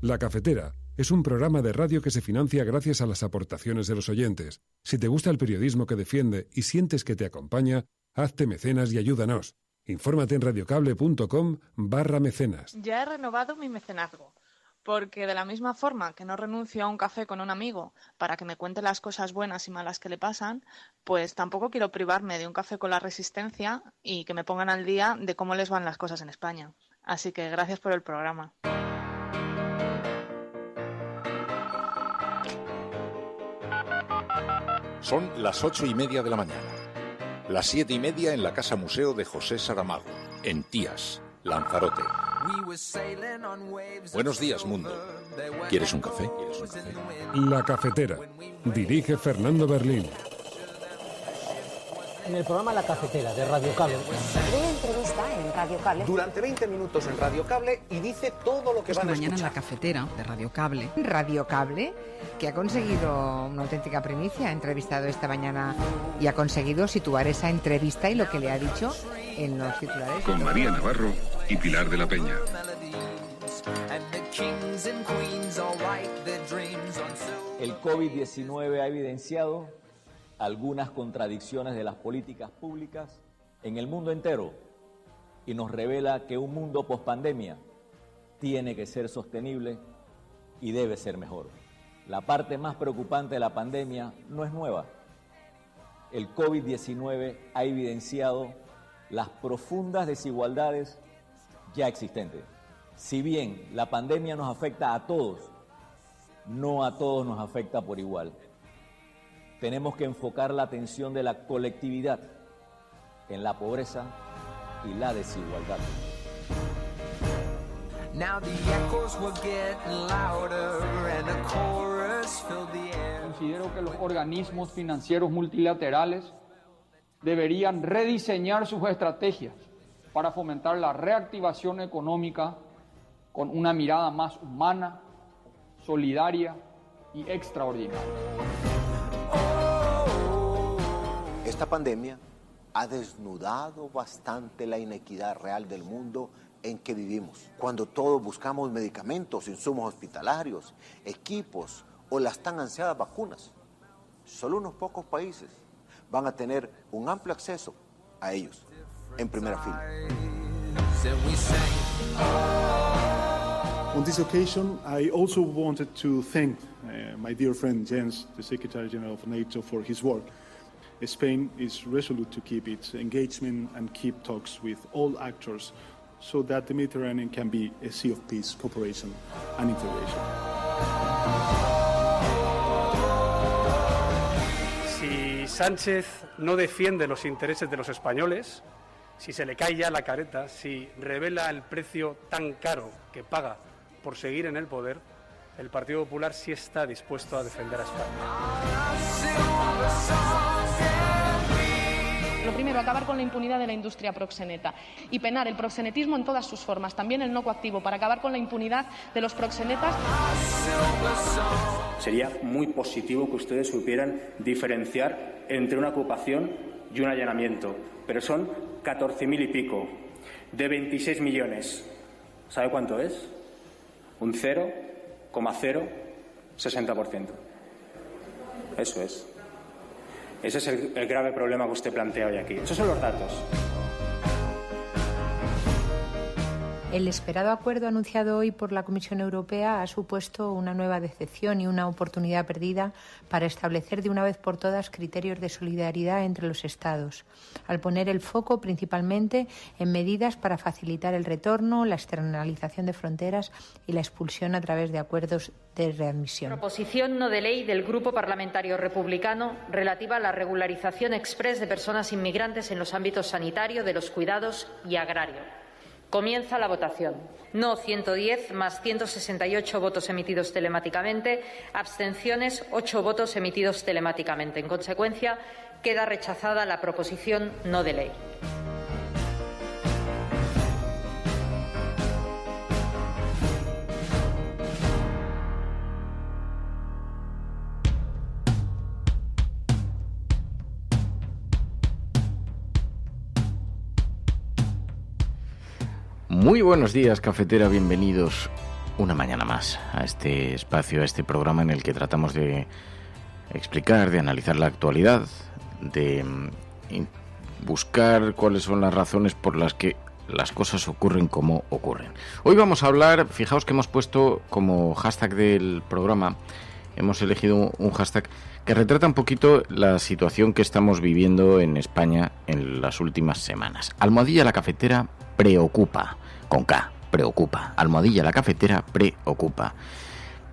La Cafetera es un programa de radio que se financia gracias a las aportaciones de los oyentes. Si te gusta el periodismo que defiende y sientes que te acompaña, hazte mecenas y ayúdanos. Infórmate en radiocable.com/mecenas. Ya he renovado mi mecenazgo, porque de la misma forma que no renuncio a un café con un amigo para que me cuente las cosas buenas y malas que le pasan, pues tampoco quiero privarme de un café con la Resistencia y que me pongan al día de cómo les van las cosas en España. Así que gracias por el programa. Son las 8:30 de la mañana. Las 7:30 en la Casa Museo de José Saramago, en Tías, Lanzarote. Buenos días, mundo. ¿Quieres un café? La Cafetera. Dirige Fernando Berlín. En el programa La Cafetera de Radio Cable. Una entrevista en Radio Cable. Durante 20 minutos en Radio Cable y dice todo lo que van a escuchar. Mañana en La Cafetera de Radio Cable. Radio Cable, que ha conseguido una auténtica primicia, ha entrevistado esta mañana y ha conseguido situar esa entrevista y lo que le ha dicho en los titulares. Con María Navarro y Pilar de la Peña. El COVID-19 ha evidenciado algunas contradicciones de las políticas públicas en el mundo entero y nos revela que un mundo pospandemia tiene que ser sostenible y debe ser mejor. La parte más preocupante de la pandemia no es nueva. El COVID-19 ha evidenciado las profundas desigualdades ya existentes. Si bien la pandemia nos afecta a todos, no a todos nos afecta por igual. Tenemos que enfocar la atención de la colectividad en la pobreza y la desigualdad. Considero que los organismos financieros multilaterales deberían rediseñar sus estrategias para fomentar la reactivación económica con una mirada más humana, solidaria y extraordinaria. Esta pandemia ha desnudado bastante la inequidad real del mundo en que vivimos. Cuando todos buscamos medicamentos, insumos hospitalarios, equipos o las tan ansiadas vacunas, solo unos pocos países van a tener un amplio acceso a ellos en primera fila. On this occasion, I also wanted to thank my dear friend Jens, the Secretary General of NATO, for his work. Spain is resolute to keep its engagement and keep talks with all actors so that the Mediterranean can be a sea of peace, cooperation and integration. Si Sánchez no defiende los intereses de los españoles, si se le cae ya la careta, si revela el precio tan caro que paga por seguir en el poder, el Partido Popular sí está dispuesto a defender a España. Lo 4, acabar con la impunidad de la industria proxeneta y penar el proxenetismo en todas sus formas, también el no coactivo, para acabar con la impunidad de los proxenetas. Sería muy positivo que ustedes supieran diferenciar entre una ocupación y un allanamiento, pero son 14.000 y pico de 26 millones. ¿Sabe cuánto es? Un 0,060%. Eso es. Ese es el grave problema que usted plantea hoy aquí. Esos son los datos. El esperado acuerdo anunciado hoy por la Comisión Europea ha supuesto una nueva decepción y una oportunidad perdida para establecer de una vez por todas criterios de solidaridad entre los Estados, al poner el foco principalmente en medidas para facilitar el retorno, la externalización de fronteras y la expulsión a través de acuerdos de readmisión. Proposición no de ley del Grupo Parlamentario Republicano relativa a la regularización exprés de personas inmigrantes en los ámbitos sanitario, de los cuidados y agrario. Comienza la votación. No 110 más 168 votos emitidos telemáticamente, abstenciones 8 votos emitidos telemáticamente. En consecuencia, queda rechazada la proposición no de ley. Muy buenos días, cafetera, bienvenidos una mañana más a este espacio, a este programa en el que tratamos de explicar, de analizar la actualidad, de buscar cuáles son las razones por las que las cosas ocurren como ocurren. Hoy vamos a hablar, fijaos que hemos puesto como hashtag del programa, hemos elegido un hashtag que retrata un poquito la situación que estamos viviendo en España en las últimas semanas. Almohadilla la cafetera preocupa. Con K, preocupa. Almohadilla la cafetera preocupa.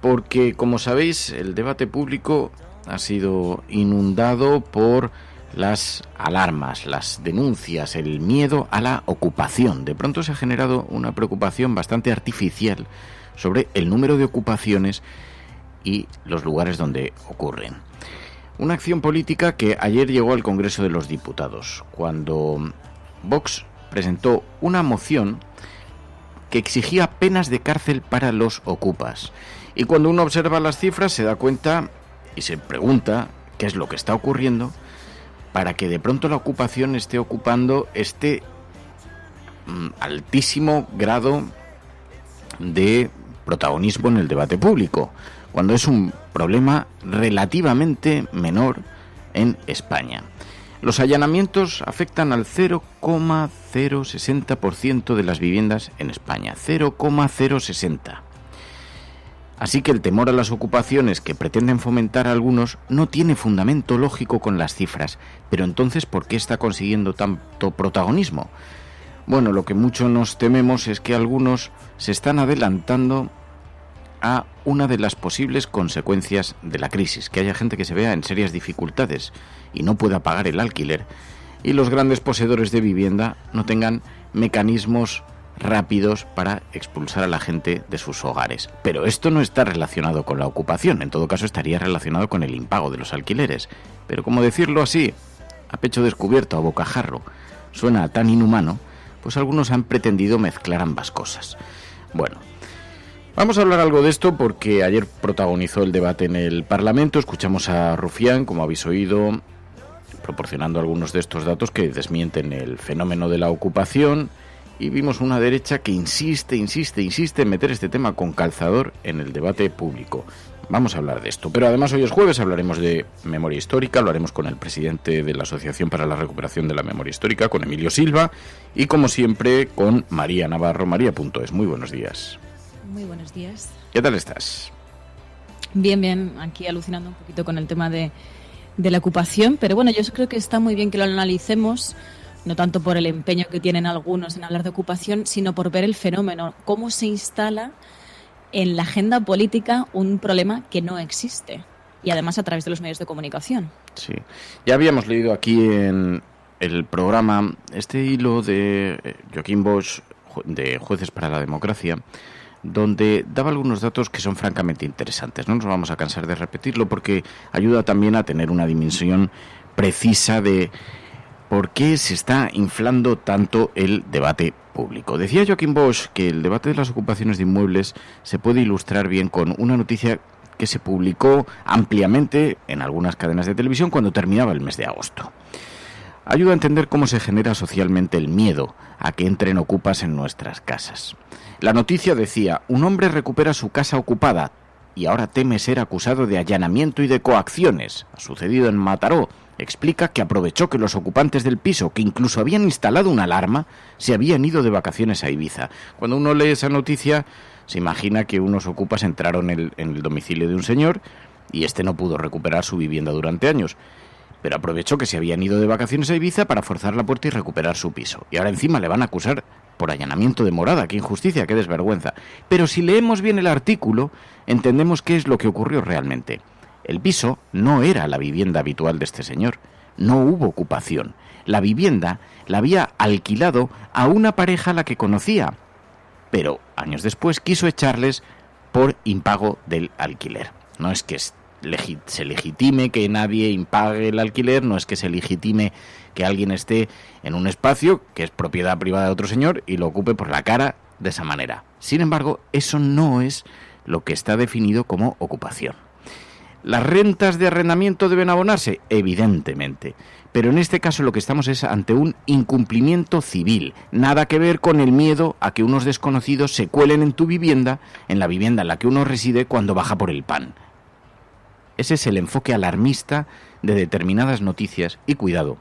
Porque, como sabéis, el debate público ha sido inundado por las alarmas, las denuncias, el miedo a la ocupación. De pronto se ha generado una preocupación bastante artificial sobre el número de ocupaciones y los lugares donde ocurren. Una acción política que ayer llegó al Congreso de los Diputados, cuando Vox presentó una moción que exigía penas de cárcel para los ocupas. Y cuando uno observa las cifras se da cuenta y se pregunta qué es lo que está ocurriendo para que de pronto la ocupación esté ocupando este altísimo grado de protagonismo en el debate público, cuando es un problema relativamente menor en España. Los allanamientos afectan al 0,060% de las viviendas en España, 0,060. Así que el temor a las ocupaciones que pretenden fomentar algunos no tiene fundamento lógico con las cifras. Pero entonces, ¿por qué está consiguiendo tanto protagonismo? Bueno, lo que mucho nos tememos es que algunos se están adelantando a una de las posibles consecuencias de la crisis, que haya gente que se vea en serias dificultades y no pueda pagar el alquiler, y los grandes poseedores de vivienda no tengan mecanismos rápidos para expulsar a la gente de sus hogares. Pero esto no está relacionado con la ocupación, en todo caso estaría relacionado con el impago de los alquileres. Pero como decirlo así, a pecho descubierto, a bocajarro, suena tan inhumano, pues algunos han pretendido mezclar ambas cosas. Bueno, vamos a hablar algo de esto porque ayer protagonizó el debate en el Parlamento. Escuchamos a Rufián, como habéis oído, proporcionando algunos de estos datos que desmienten el fenómeno de la ocupación, y vimos una derecha que insiste en meter este tema con calzador en el debate público. Vamos a hablar de esto, pero además hoy es jueves, hablaremos de memoria histórica, lo haremos con el presidente de la Asociación para la Recuperación de la Memoria Histórica, con Emilio Silva, y como siempre con María Navarro, María.es. Muy buenos días. Muy buenos días. ¿Qué tal estás? Bien, aquí alucinando un poquito con el tema de la ocupación, pero bueno, yo creo que está muy bien que lo analicemos, no tanto por el empeño que tienen algunos en hablar de ocupación, sino por ver el fenómeno, cómo se instala en la agenda política un problema que no existe, y además a través de los medios de comunicación. Sí, ya habíamos leído aquí en el programa este hilo de Joaquín Bosch, de Jueces para la Democracia, donde daba algunos datos que son francamente interesantes. No nos vamos a cansar de repetirlo porque ayuda también a tener una dimensión precisa de ¿por qué se está inflando tanto el debate público? Decía Joachim Bosch que el debate de las ocupaciones de inmuebles se puede ilustrar bien con una noticia que se publicó ampliamente en algunas cadenas de televisión cuando terminaba el mes de agosto. Ayuda a entender cómo se genera socialmente el miedo a que entren ocupas en nuestras casas. La noticia decía: un hombre recupera su casa ocupada y ahora teme ser acusado de allanamiento y de coacciones. Ha sucedido en Mataró. Explica que aprovechó que los ocupantes del piso, que incluso habían instalado una alarma, se habían ido de vacaciones a Ibiza. Cuando uno lee esa noticia, se imagina que unos ocupas entraron en el domicilio de un señor y este no pudo recuperar su vivienda durante años. Pero aprovechó que se habían ido de vacaciones a Ibiza para forzar la puerta y recuperar su piso. Y ahora encima le van a acusar por allanamiento de morada. ¡Qué injusticia, qué desvergüenza! Pero si leemos bien el artículo, entendemos qué es lo que ocurrió realmente. El piso no era la vivienda habitual de este señor. No hubo ocupación. La vivienda la había alquilado a una pareja a la que conocía, pero años después quiso echarles por impago del alquiler. No es que se legitime que nadie impague el alquiler, no es que se legitime que alguien esté en un espacio que es propiedad privada de otro señor y lo ocupe por la cara de esa manera. Sin embargo, eso no es lo que está definido como ocupación. ¿Las rentas de arrendamiento deben abonarse? Evidentemente. Pero en este caso lo que estamos es ante un incumplimiento civil. Nada que ver con el miedo a que unos desconocidos se cuelen en tu vivienda, en la vivienda en la que uno reside, cuando baja por el pan. Ese es el enfoque alarmista de determinadas noticias y, cuidado,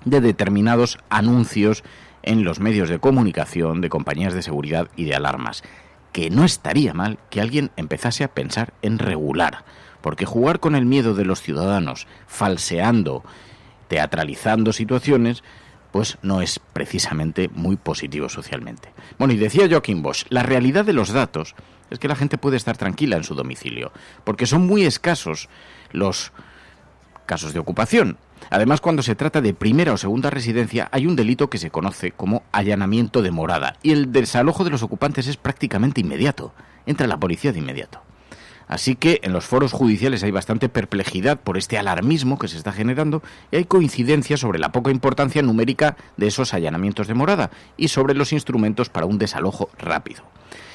de determinados anuncios en los medios de comunicación, de compañías de seguridad y de alarmas. Que no estaría mal que alguien empezase a pensar en regular. Porque jugar con el miedo de los ciudadanos, falseando, teatralizando situaciones, pues no es precisamente muy positivo socialmente. Bueno, y decía Joachim Bosch, la realidad de los datos es que la gente puede estar tranquila en su domicilio, porque son muy escasos los casos de ocupación. Además, cuando se trata de primera o segunda residencia, hay un delito que se conoce como allanamiento de morada, y el desalojo de los ocupantes es prácticamente inmediato. Entra la policía de inmediato. Así que en los foros judiciales hay bastante perplejidad por este alarmismo que se está generando y hay coincidencia sobre la poca importancia numérica de esos allanamientos de morada y sobre los instrumentos para un desalojo rápido.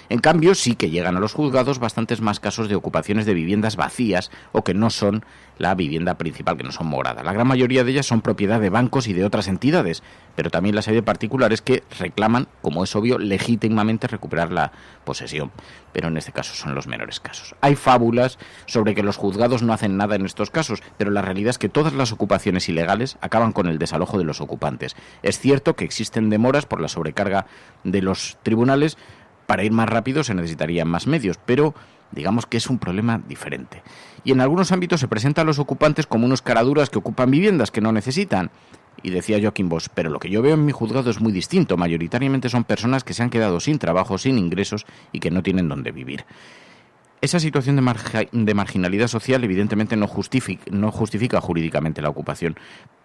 En cambio, sí que llegan a los juzgados bastantes más casos de ocupaciones de viviendas vacías o que no son la vivienda principal, que no son morada. La gran mayoría de ellas son propiedad de bancos y de otras entidades, pero también las hay de particulares que reclaman, como es obvio, legítimamente recuperar la posesión. Pero en este caso son los menores casos. Hay fábulas sobre que los juzgados no hacen nada en estos casos, pero la realidad es que todas las ocupaciones ilegales acaban con el desalojo de los ocupantes. Es cierto que existen demoras por la sobrecarga de los tribunales. Para ir más rápido se necesitarían más medios, pero digamos que es un problema diferente. Y en algunos ámbitos se presentan a los ocupantes como unos caraduras que ocupan viviendas que no necesitan. Y decía Joachim Bosch, pero lo que yo veo en mi juzgado es muy distinto. Mayoritariamente son personas que se han quedado sin trabajo, sin ingresos y que no tienen dónde vivir. Esa situación de marginalidad social evidentemente no justifica jurídicamente la ocupación.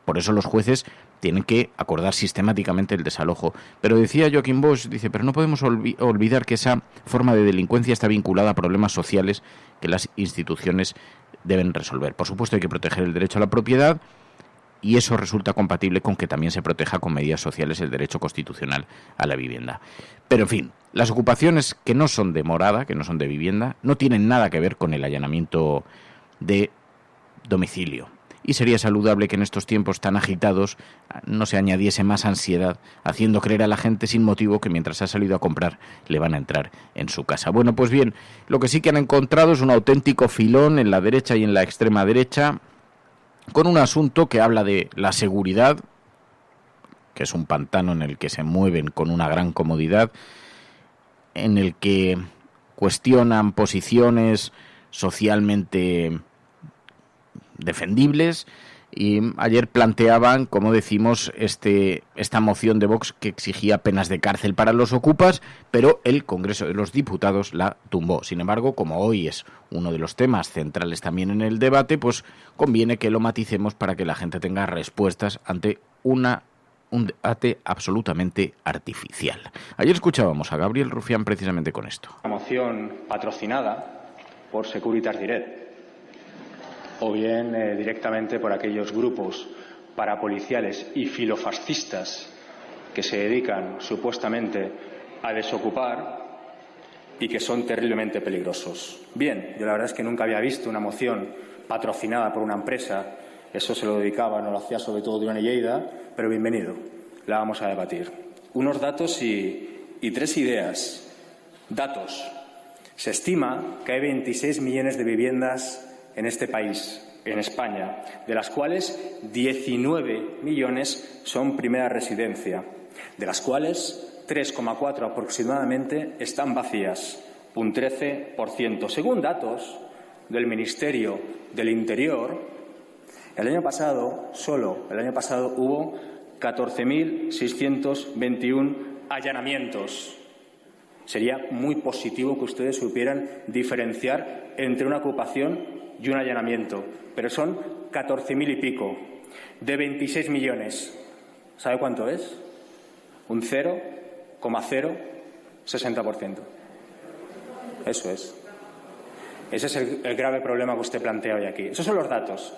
Por eso los jueces tienen que acordar sistemáticamente el desalojo. Pero decía Joachim Bosch, dice, pero no podemos olvidar que esa forma de delincuencia está vinculada a problemas sociales que las instituciones deben resolver. Por supuesto hay que proteger el derecho a la propiedad y eso resulta compatible con que también se proteja con medidas sociales el derecho constitucional a la vivienda. Pero en fin, las ocupaciones que no son de morada, que no son de vivienda, no tienen nada que ver con el allanamiento de domicilio. Y sería saludable que en estos tiempos tan agitados no se añadiese más ansiedad, haciendo creer a la gente sin motivo que mientras ha salido a comprar le van a entrar en su casa. Bueno, pues bien, lo que sí que han encontrado es un auténtico filón en la derecha y en la extrema derecha, con un asunto que habla de la seguridad, que es un pantano en el que se mueven con una gran comodidad, en el que cuestionan posiciones socialmente defendibles, y ayer planteaban, como decimos, esta moción de Vox que exigía penas de cárcel para los ocupas, pero el Congreso de los Diputados la tumbó. Sin embargo, como hoy es uno de los temas centrales también en el debate, pues conviene que lo maticemos para que la gente tenga respuestas ante un debate absolutamente artificial. Ayer escuchábamos a Gabriel Rufián precisamente con esto. Una moción patrocinada por Securitas Direct, o bien directamente por aquellos grupos parapoliciales y filofascistas que se dedican supuestamente a desocupar y que son terriblemente peligrosos. Bien, yo la verdad es que nunca había visto una moción patrocinada por una empresa. Eso se lo dedicaba, no lo hacía sobre todo Duran y Lleida, pero bienvenido, la vamos a debatir. Unos datos y 3 ideas. Datos. Se estima que hay 26 millones de viviendas en este país, en España, de las cuales 19 millones son primera residencia, de las cuales 3,4 aproximadamente están vacías, un 13%. Según datos del Ministerio del Interior, el año pasado, solo el año pasado, hubo 14.621 allanamientos. Sería muy positivo que ustedes supieran diferenciar entre una ocupación y un allanamiento, pero son 14.000 y pico, de 26 millones. ¿Sabe cuánto es? Un 0,060%. Eso es. Ese es el grave problema que usted plantea hoy aquí. Esos son los datos.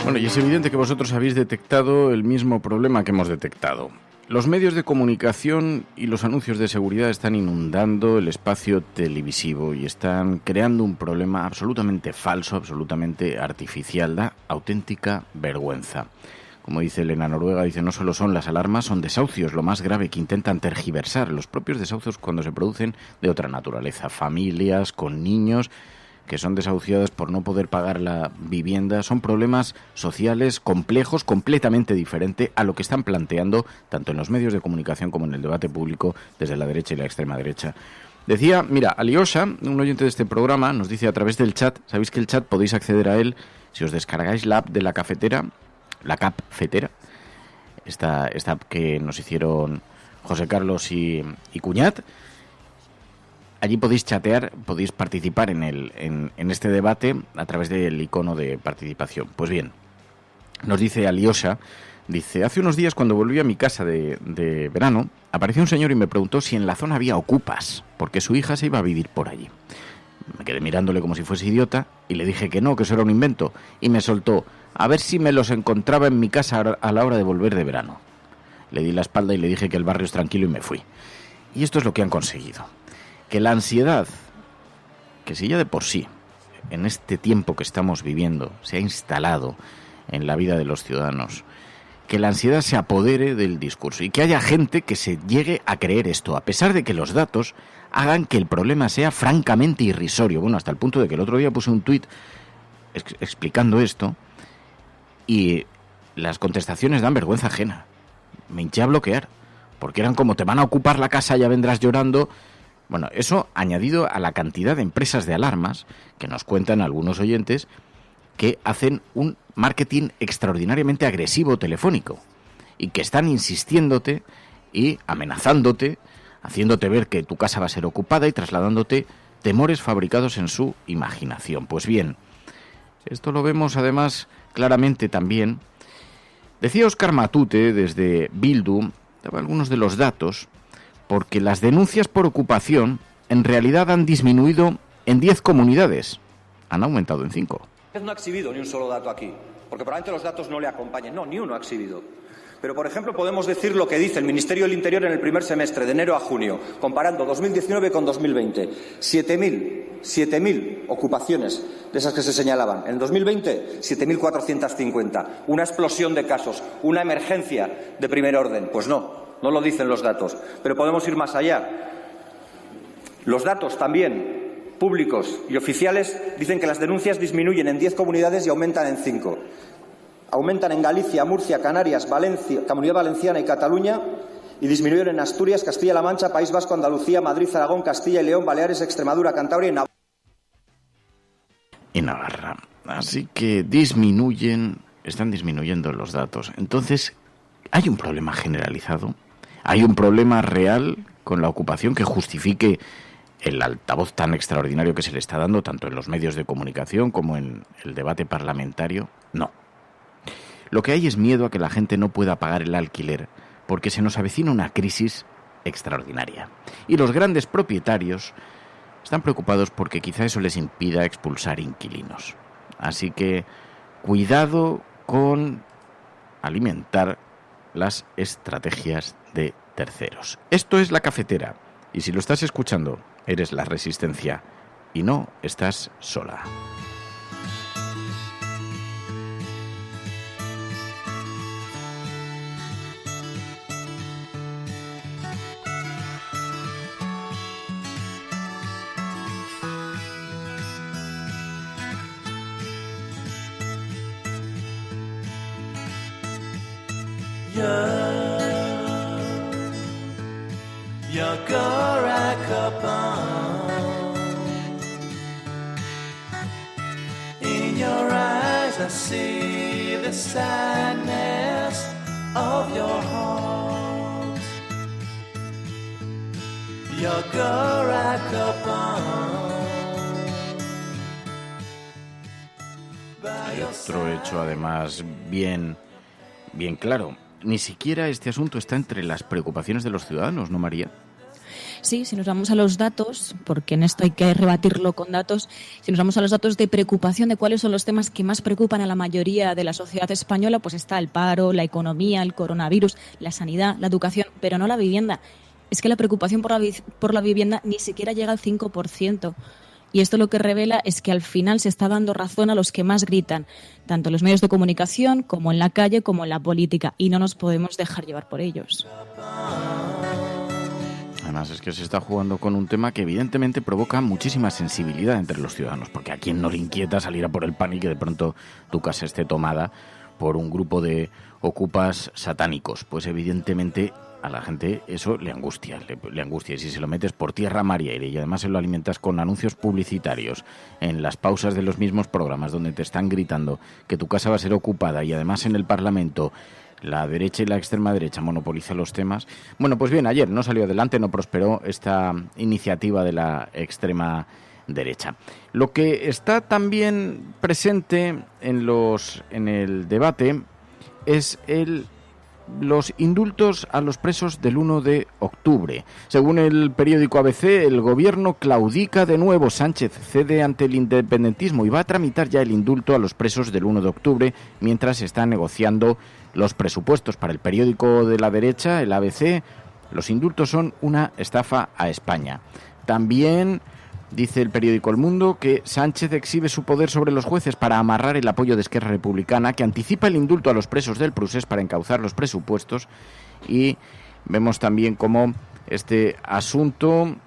Bueno, y es evidente que vosotros habéis detectado el mismo problema que hemos detectado. Los medios de comunicación y los anuncios de seguridad están inundando el espacio televisivo y están creando un problema absolutamente falso, absolutamente artificial. Da auténtica vergüenza. Como dice Elena Noruega, dice, no solo son las alarmas, son desahucios, lo más grave, que intentan tergiversar los propios desahucios cuando se producen de otra naturaleza. Familias con niños que son desahuciadas por no poder pagar la vivienda. Son problemas sociales complejos, completamente diferentes a lo que están planteando tanto en los medios de comunicación como en el debate público desde la derecha y la extrema derecha. Decía, mira, Alyosha, un oyente de este programa, nos dice a través del chat, sabéis que el chat podéis acceder a él si os descargáis la app de la cafetera, la Capfetera, esta app que nos hicieron José Carlos y Cuñat. Allí podéis chatear, podéis participar en este debate a través del icono de participación. Pues bien, nos dice Alyosha, dice, hace unos días cuando volví a mi casa de verano, apareció un señor y me preguntó si en la zona había ocupas, porque su hija se iba a vivir por allí. Me quedé mirándole como si fuese idiota y le dije que no, que eso era un invento, y me soltó, a ver si me los encontraba en mi casa a la hora de volver de verano. Le di la espalda y le dije que el barrio es tranquilo y me fui. Y esto es lo que han conseguido. Que la ansiedad, que si ya de por sí, en este tiempo que estamos viviendo, se ha instalado en la vida de los ciudadanos, que la ansiedad se apodere del discurso y que haya gente que se llegue a creer esto, a pesar de que los datos hagan que el problema sea francamente irrisorio. Bueno, hasta el punto de que el otro día puse un tuit explicando esto y las contestaciones dan vergüenza ajena. Me hinché a bloquear, porque eran como, te van a ocupar la casa, ya vendrás llorando. Bueno, eso añadido a la cantidad de empresas de alarmas que nos cuentan algunos oyentes que hacen un marketing extraordinariamente agresivo telefónico y que están insistiéndote y amenazándote, haciéndote ver que tu casa va a ser ocupada y trasladándote temores fabricados en su imaginación. Pues bien, esto lo vemos además claramente también. Decía Óscar Matute desde Bildu, daba algunos de los datos, porque las denuncias por ocupación en realidad han disminuido en 10 comunidades, han aumentado en 5. No ha exhibido ni un solo dato aquí, porque probablemente los datos no le acompañen. No, ni uno ha exhibido. Pero, por ejemplo, podemos decir lo que dice el Ministerio del Interior en el primer semestre, de enero a junio, comparando 2019 con 2020. 7.000 ocupaciones de esas que se señalaban. En 2020, 7.450. Una explosión de casos, una emergencia de primer orden. Pues no lo dicen los datos. Pero podemos ir más allá. Los datos también públicos y oficiales dicen que las denuncias disminuyen en 10 comunidades y aumentan en 5. Aumentan en Galicia, Murcia, Canarias, Valencia, Comunidad Valenciana y Cataluña, y disminuyeron en Asturias, Castilla-La Mancha, País Vasco, Andalucía, Madrid, Aragón, Castilla y León, Baleares, Extremadura, Cantabria y Navarra. Y Navarra. Así que están disminuyendo los datos. Entonces, hay un problema generalizado, hay un problema real con la ocupación que justifique el altavoz tan extraordinario que se le está dando tanto en los medios de comunicación como en el debate parlamentario. No. Lo que hay es miedo a que la gente no pueda pagar el alquiler porque se nos avecina una crisis extraordinaria. Y los grandes propietarios Están preocupados porque quizá eso les impida expulsar inquilinos. Así que cuidado con alimentar las estrategias de terceros. Esto es La Cafetera, y si lo estás escuchando, eres la Resistencia y no estás sola. In your eyes I see the sadness of your heart. Hay otro hecho además bien claro. Ni siquiera este asunto está entre las preocupaciones de los ciudadanos, ¿no, María? Sí, si nos vamos a los datos, porque en esto hay que rebatirlo con datos, si nos vamos a los datos de preocupación de cuáles son los temas que más preocupan a la mayoría de la sociedad española, pues está el paro, la economía, el coronavirus, la sanidad, la educación, pero no la vivienda. Es que la preocupación por la vivienda ni siquiera llega al 5%. Y esto lo que revela es que al final se está dando razón a los que más gritan, tanto en los medios de comunicación como en la calle como en la política, y no nos podemos dejar llevar por ellos. Además es que se está jugando con un tema que evidentemente provoca muchísima sensibilidad entre los ciudadanos, porque a quien no le inquieta salir a por el pan y que de pronto tu casa esté tomada por un grupo de ocupas satánicos. Pues evidentemente a la gente eso le angustia, y si se lo metes por tierra, mar y aire, y además se lo alimentas con anuncios publicitarios en las pausas de los mismos programas donde te están gritando que tu casa va a ser ocupada, y además en el Parlamento la derecha y la extrema derecha monopoliza los temas. Bueno, pues bien, ayer no salió adelante, no prosperó esta iniciativa de la extrema derecha. Lo que está también presente en el debate es los indultos a los presos del 1 de octubre. Según el periódico ABC, el gobierno claudica de nuevo. Sánchez cede ante el independentismo y va a tramitar ya el indulto a los presos del 1 de octubre mientras se están negociando los presupuestos. Para el periódico de la derecha, el ABC, los indultos son una estafa a España. También dice el periódico El Mundo que Sánchez exhibe su poder sobre los jueces para amarrar el apoyo de Esquerra Republicana, que anticipa el indulto a los presos del Procés para encauzar los presupuestos. Y vemos también cómo este asunto,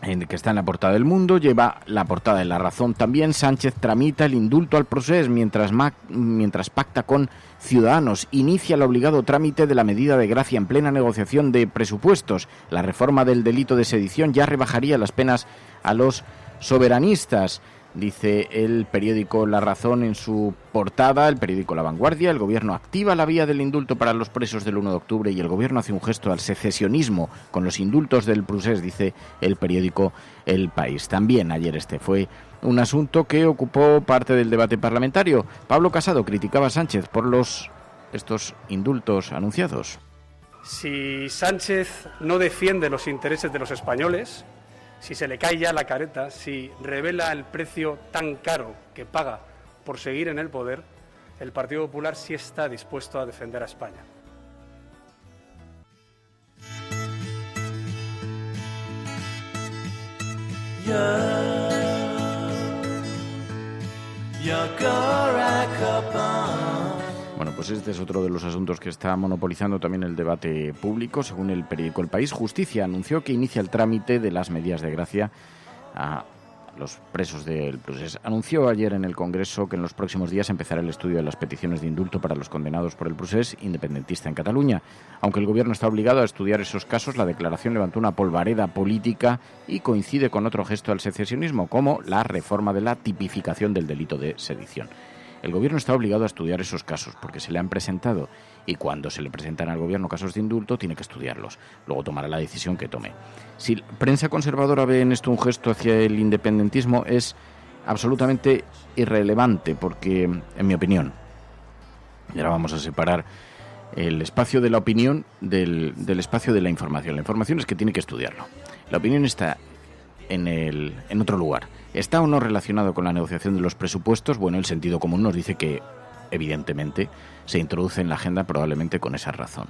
que está en la portada del Mundo, lleva la portada de La Razón también. Sánchez tramita el indulto al Procés mientras pacta con Ciudadanos. Inicia el obligado trámite de la medida de gracia en plena negociación de presupuestos. La reforma del delito de sedición ya rebajaría las penas a los soberanistas, dice el periódico La Razón en su portada. El periódico La Vanguardia: el gobierno activa la vía del indulto para los presos del 1 de octubre y el gobierno hace un gesto al secesionismo con los indultos del Procés, dice el periódico El País. También ayer este fue un asunto que ocupó parte del debate parlamentario. Pablo Casado criticaba a Sánchez por estos indultos anunciados. Si Sánchez no defiende los intereses de los españoles, si se le cae ya la careta, si revela el precio tan caro que paga por seguir en el poder, el Partido Popular sí está dispuesto a defender a España. Bueno, pues este es otro de los asuntos que está monopolizando también el debate público. Según el periódico El País, Justicia anunció que inicia el trámite de las medidas de gracia a los presos del Procés. Anunció ayer en el Congreso que en los próximos días empezará el estudio de las peticiones de indulto para los condenados por el Procés independentista en Cataluña. Aunque el Gobierno está obligado a estudiar esos casos, la declaración levantó una polvareda política y coincide con otro gesto al secesionismo, como la reforma de la tipificación del delito de sedición. El Gobierno está obligado a estudiar esos casos porque se le han presentado, y cuando se le presentan al Gobierno casos de indulto tiene que estudiarlos. Luego tomará la decisión que tome. Si la prensa conservadora ve en esto un gesto hacia el independentismo, es absolutamente irrelevante porque, en mi opinión, y ahora vamos a separar el espacio de la opinión del espacio de la información. La información es que tiene que estudiarlo. La opinión está en otro lugar. ¿Está o no relacionado con la negociación de los presupuestos? Bueno, el sentido común nos dice que, evidentemente, se introduce en la agenda probablemente con esa razón.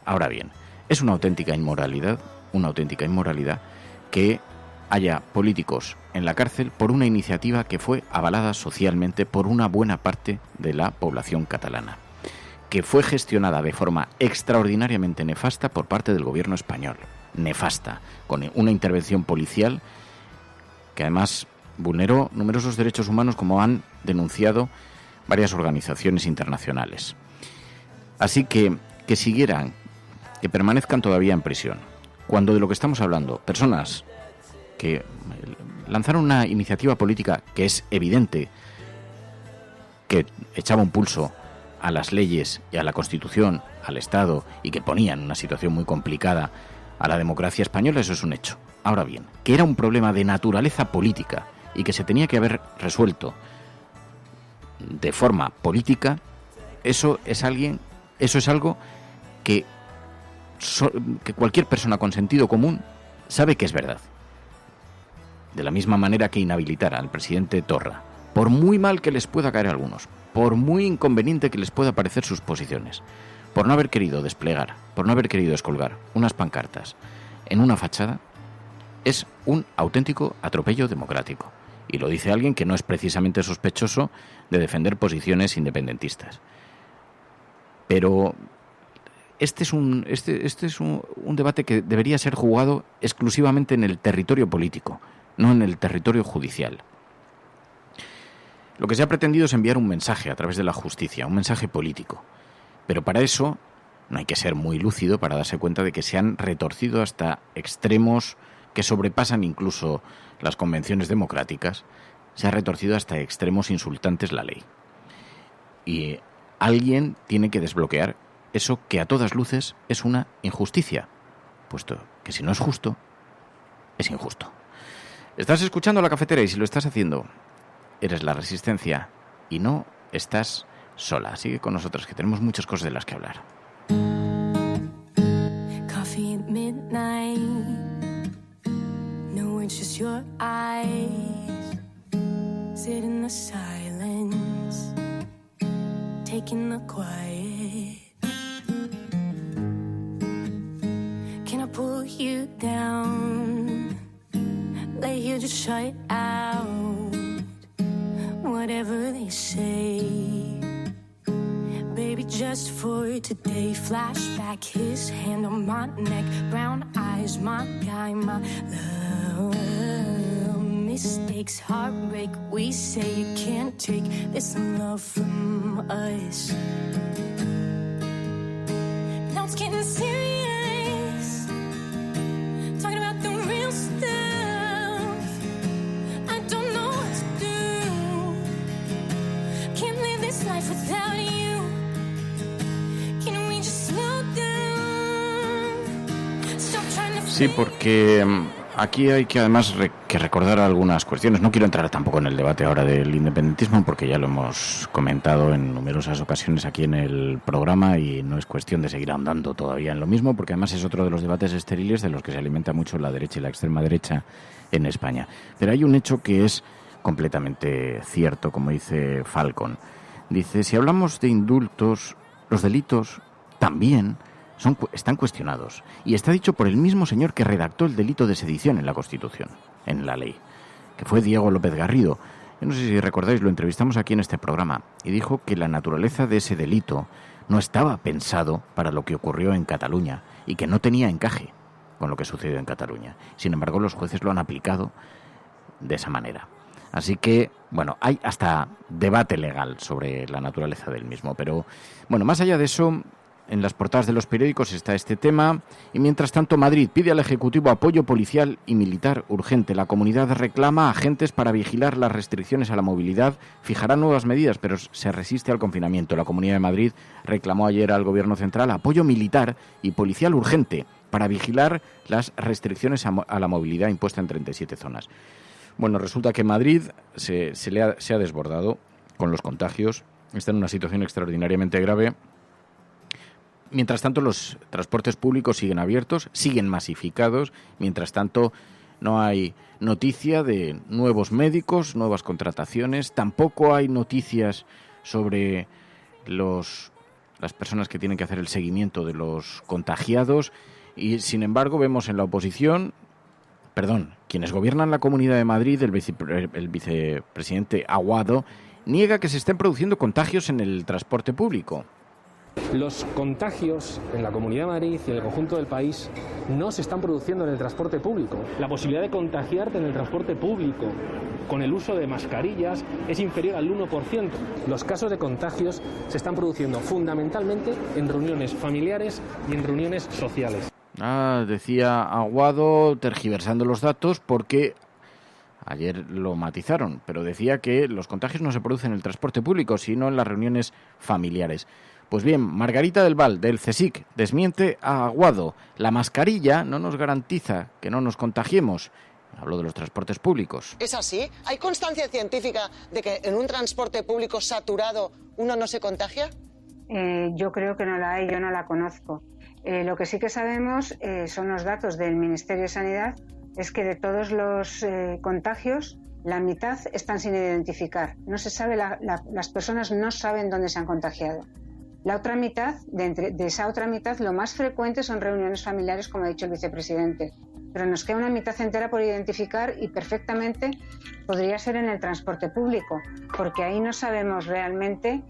Ahora bien, es una auténtica inmoralidad que haya políticos en la cárcel por una iniciativa que fue avalada socialmente por una buena parte de la población catalana, que fue gestionada de forma extraordinariamente nefasta por parte del gobierno español. Nefasta, con una intervención policial que además vulneró numerosos derechos humanos, como han denunciado varias organizaciones internacionales. Así que siguieran, que permanezcan todavía en prisión, cuando de lo que estamos hablando, personas que lanzaron una iniciativa política que es evidente que echaba un pulso a las leyes y a la Constitución, al Estado, y que ponía en una situación muy complicada a la democracia española, eso es un hecho. Ahora bien, que era un problema de naturaleza política y que se tenía que haber resuelto de forma política, eso es algo que cualquier persona con sentido común sabe que es verdad. De la misma manera que inhabilitar al presidente Torra, por muy mal que les pueda caer a algunos, por muy inconveniente que les pueda parecer sus posiciones, por no haber querido desplegar, por no haber querido descolgar unas pancartas en una fachada, es un auténtico atropello democrático. Y lo dice alguien que no es precisamente sospechoso de defender posiciones independentistas. Pero este es un debate que debería ser jugado exclusivamente en el territorio político, no en el territorio judicial. Lo que se ha pretendido es enviar un mensaje a través de la justicia, un mensaje político. Pero para eso no hay que ser muy lúcido para darse cuenta de que se han retorcido hasta extremos que sobrepasan incluso las convenciones democráticas. Se ha retorcido hasta extremos insultantes la ley. Y alguien tiene que desbloquear eso que a todas luces es una injusticia, puesto que si no es justo, es injusto. Estás escuchando La Cafetera y si lo estás haciendo, eres la Resistencia y no estás sola. Sigue con nosotros, que tenemos muchas cosas de las que hablar. Coffee at midnight. No, it's just your eyes. Sit in the silence, taking the quiet. Can I pull you down? Lay here, just shut out whatever they say. Baby, just for today. Flashback, his hand on my neck. Brown eyes, my guy, my love. Mistakes, heartbreak, we say you can't take this love from us. Now it's getting serious, talking about the real stuff. I don't know what to do, can't live this life without you. Can we just slow down? Stop trying to. Sí, porque aquí hay que además que recordar algunas cuestiones. No quiero entrar tampoco en el debate ahora del independentismo porque ya lo hemos comentado en numerosas ocasiones aquí en el programa y no es cuestión de seguir ahondando todavía en lo mismo, porque además es otro de los debates estériles de los que se alimenta mucho la derecha y la extrema derecha en España. Pero hay un hecho que es completamente cierto, como dice Falcon. Dice, si hablamos de indultos, los delitos también están cuestionados. Y está dicho por el mismo señor que redactó el delito de sedición en la Constitución, en la ley, que fue Diego López Garrido. Yo no sé si recordáis, lo entrevistamos aquí en este programa, y dijo que la naturaleza de ese delito no estaba pensado para lo que ocurrió en Cataluña y que no tenía encaje con lo que sucedió en Cataluña. Sin embargo, los jueces lo han aplicado de esa manera. Así que, bueno, hay hasta debate legal sobre la naturaleza del mismo. Pero, bueno, más allá de eso, en las portadas de los periódicos está este tema. Y mientras tanto, Madrid pide al Ejecutivo apoyo policial y militar urgente. La comunidad reclama agentes para vigilar las restricciones a la movilidad. Fijará nuevas medidas, pero se resiste al confinamiento. La Comunidad de Madrid reclamó ayer al Gobierno central apoyo militar y policial urgente para vigilar las restricciones a la movilidad impuesta en 37 zonas. Bueno, resulta que Madrid se ha desbordado con los contagios. Está en una situación extraordinariamente grave. Mientras tanto, los transportes públicos siguen abiertos, siguen masificados. Mientras tanto, no hay noticia de nuevos médicos, nuevas contrataciones, tampoco hay noticias sobre las personas que tienen que hacer el seguimiento de los contagiados y, sin embargo, vemos en la oposición, quienes gobiernan la Comunidad de Madrid, el vicepresidente Aguado, niega que se estén produciendo contagios en el transporte público. Los contagios en la Comunidad de Madrid y en el conjunto del país no se están produciendo en el transporte público. La posibilidad de contagiarte en el transporte público con el uso de mascarillas es inferior al 1%. Los casos de contagios se están produciendo fundamentalmente en reuniones familiares y en reuniones sociales. Decía Aguado, tergiversando los datos, porque ayer lo matizaron, pero decía que los contagios no se producen en el transporte público, sino en las reuniones familiares. Pues bien, Margarita del Val, del CSIC, desmiente a Aguado. La mascarilla no nos garantiza que no nos contagiemos. Hablo de los transportes públicos. ¿Es así? ¿Hay constancia científica de que en un transporte público saturado uno no se contagia? Yo creo que no la hay, yo no la conozco. Lo que sí que sabemos son los datos del Ministerio de Sanidad, es que de todos los contagios, la mitad están sin identificar. No se sabe, las personas no saben dónde se han contagiado. La otra mitad, de esa otra mitad, lo más frecuente son reuniones familiares, como ha dicho el vicepresidente. Pero nos queda una mitad entera por identificar y perfectamente podría ser en el transporte público, porque ahí no sabemos realmente,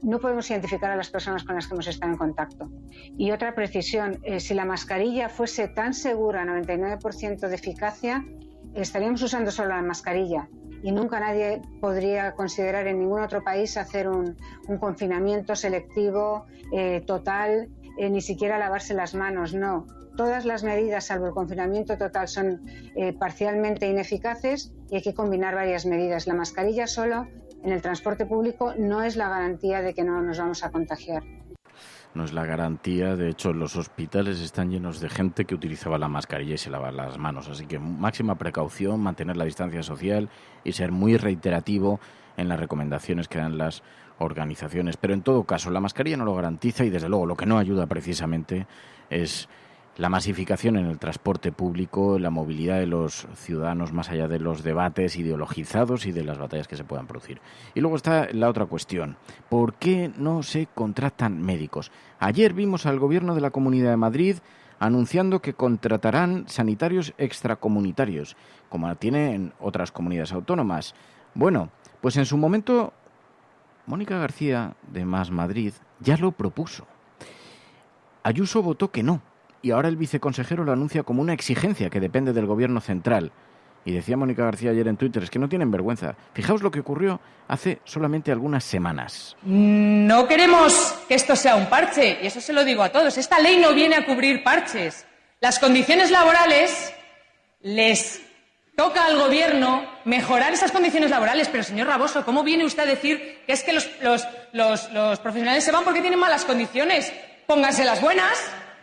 no podemos identificar a las personas con las que hemos estado en contacto. Y otra precisión, si la mascarilla fuese tan segura, 99% de eficacia, estaríamos usando solo la mascarilla. Y nunca nadie podría considerar en ningún otro país hacer un confinamiento selectivo, total, ni siquiera lavarse las manos, no. Todas las medidas, salvo el confinamiento total, son parcialmente ineficaces y hay que combinar varias medidas. La mascarilla solo en el transporte público no es la garantía de que no nos vamos a contagiar. No es la garantía, de hecho los hospitales están llenos de gente que utilizaba la mascarilla y se lava las manos, así que máxima precaución, mantener la distancia social y ser muy reiterativo en las recomendaciones que dan las organizaciones. Pero en todo caso, la mascarilla no lo garantiza y desde luego lo que no ayuda precisamente es la masificación en el transporte público, la movilidad de los ciudadanos más allá de los debates ideologizados y de las batallas que se puedan producir. Y luego está la otra cuestión, ¿por qué no se contratan médicos? Ayer vimos al gobierno de la Comunidad de Madrid anunciando que contratarán sanitarios extracomunitarios, como tienen otras comunidades autónomas. Bueno, pues en su momento Mónica García de Más Madrid ya lo propuso. Ayuso votó que no. Y ahora el viceconsejero lo anuncia como una exigencia que depende del gobierno central. Y decía Mónica García ayer en Twitter, es que no tienen vergüenza. Fijaos lo que ocurrió hace solamente algunas semanas. No queremos que esto sea un parche, y eso se lo digo a todos. Esta ley no viene a cubrir parches. Las condiciones laborales les toca al gobierno mejorar esas condiciones laborales. Pero, señor Raboso, ¿cómo viene usted a decir que es que los profesionales se van porque tienen malas condiciones? Pónganse las buenas.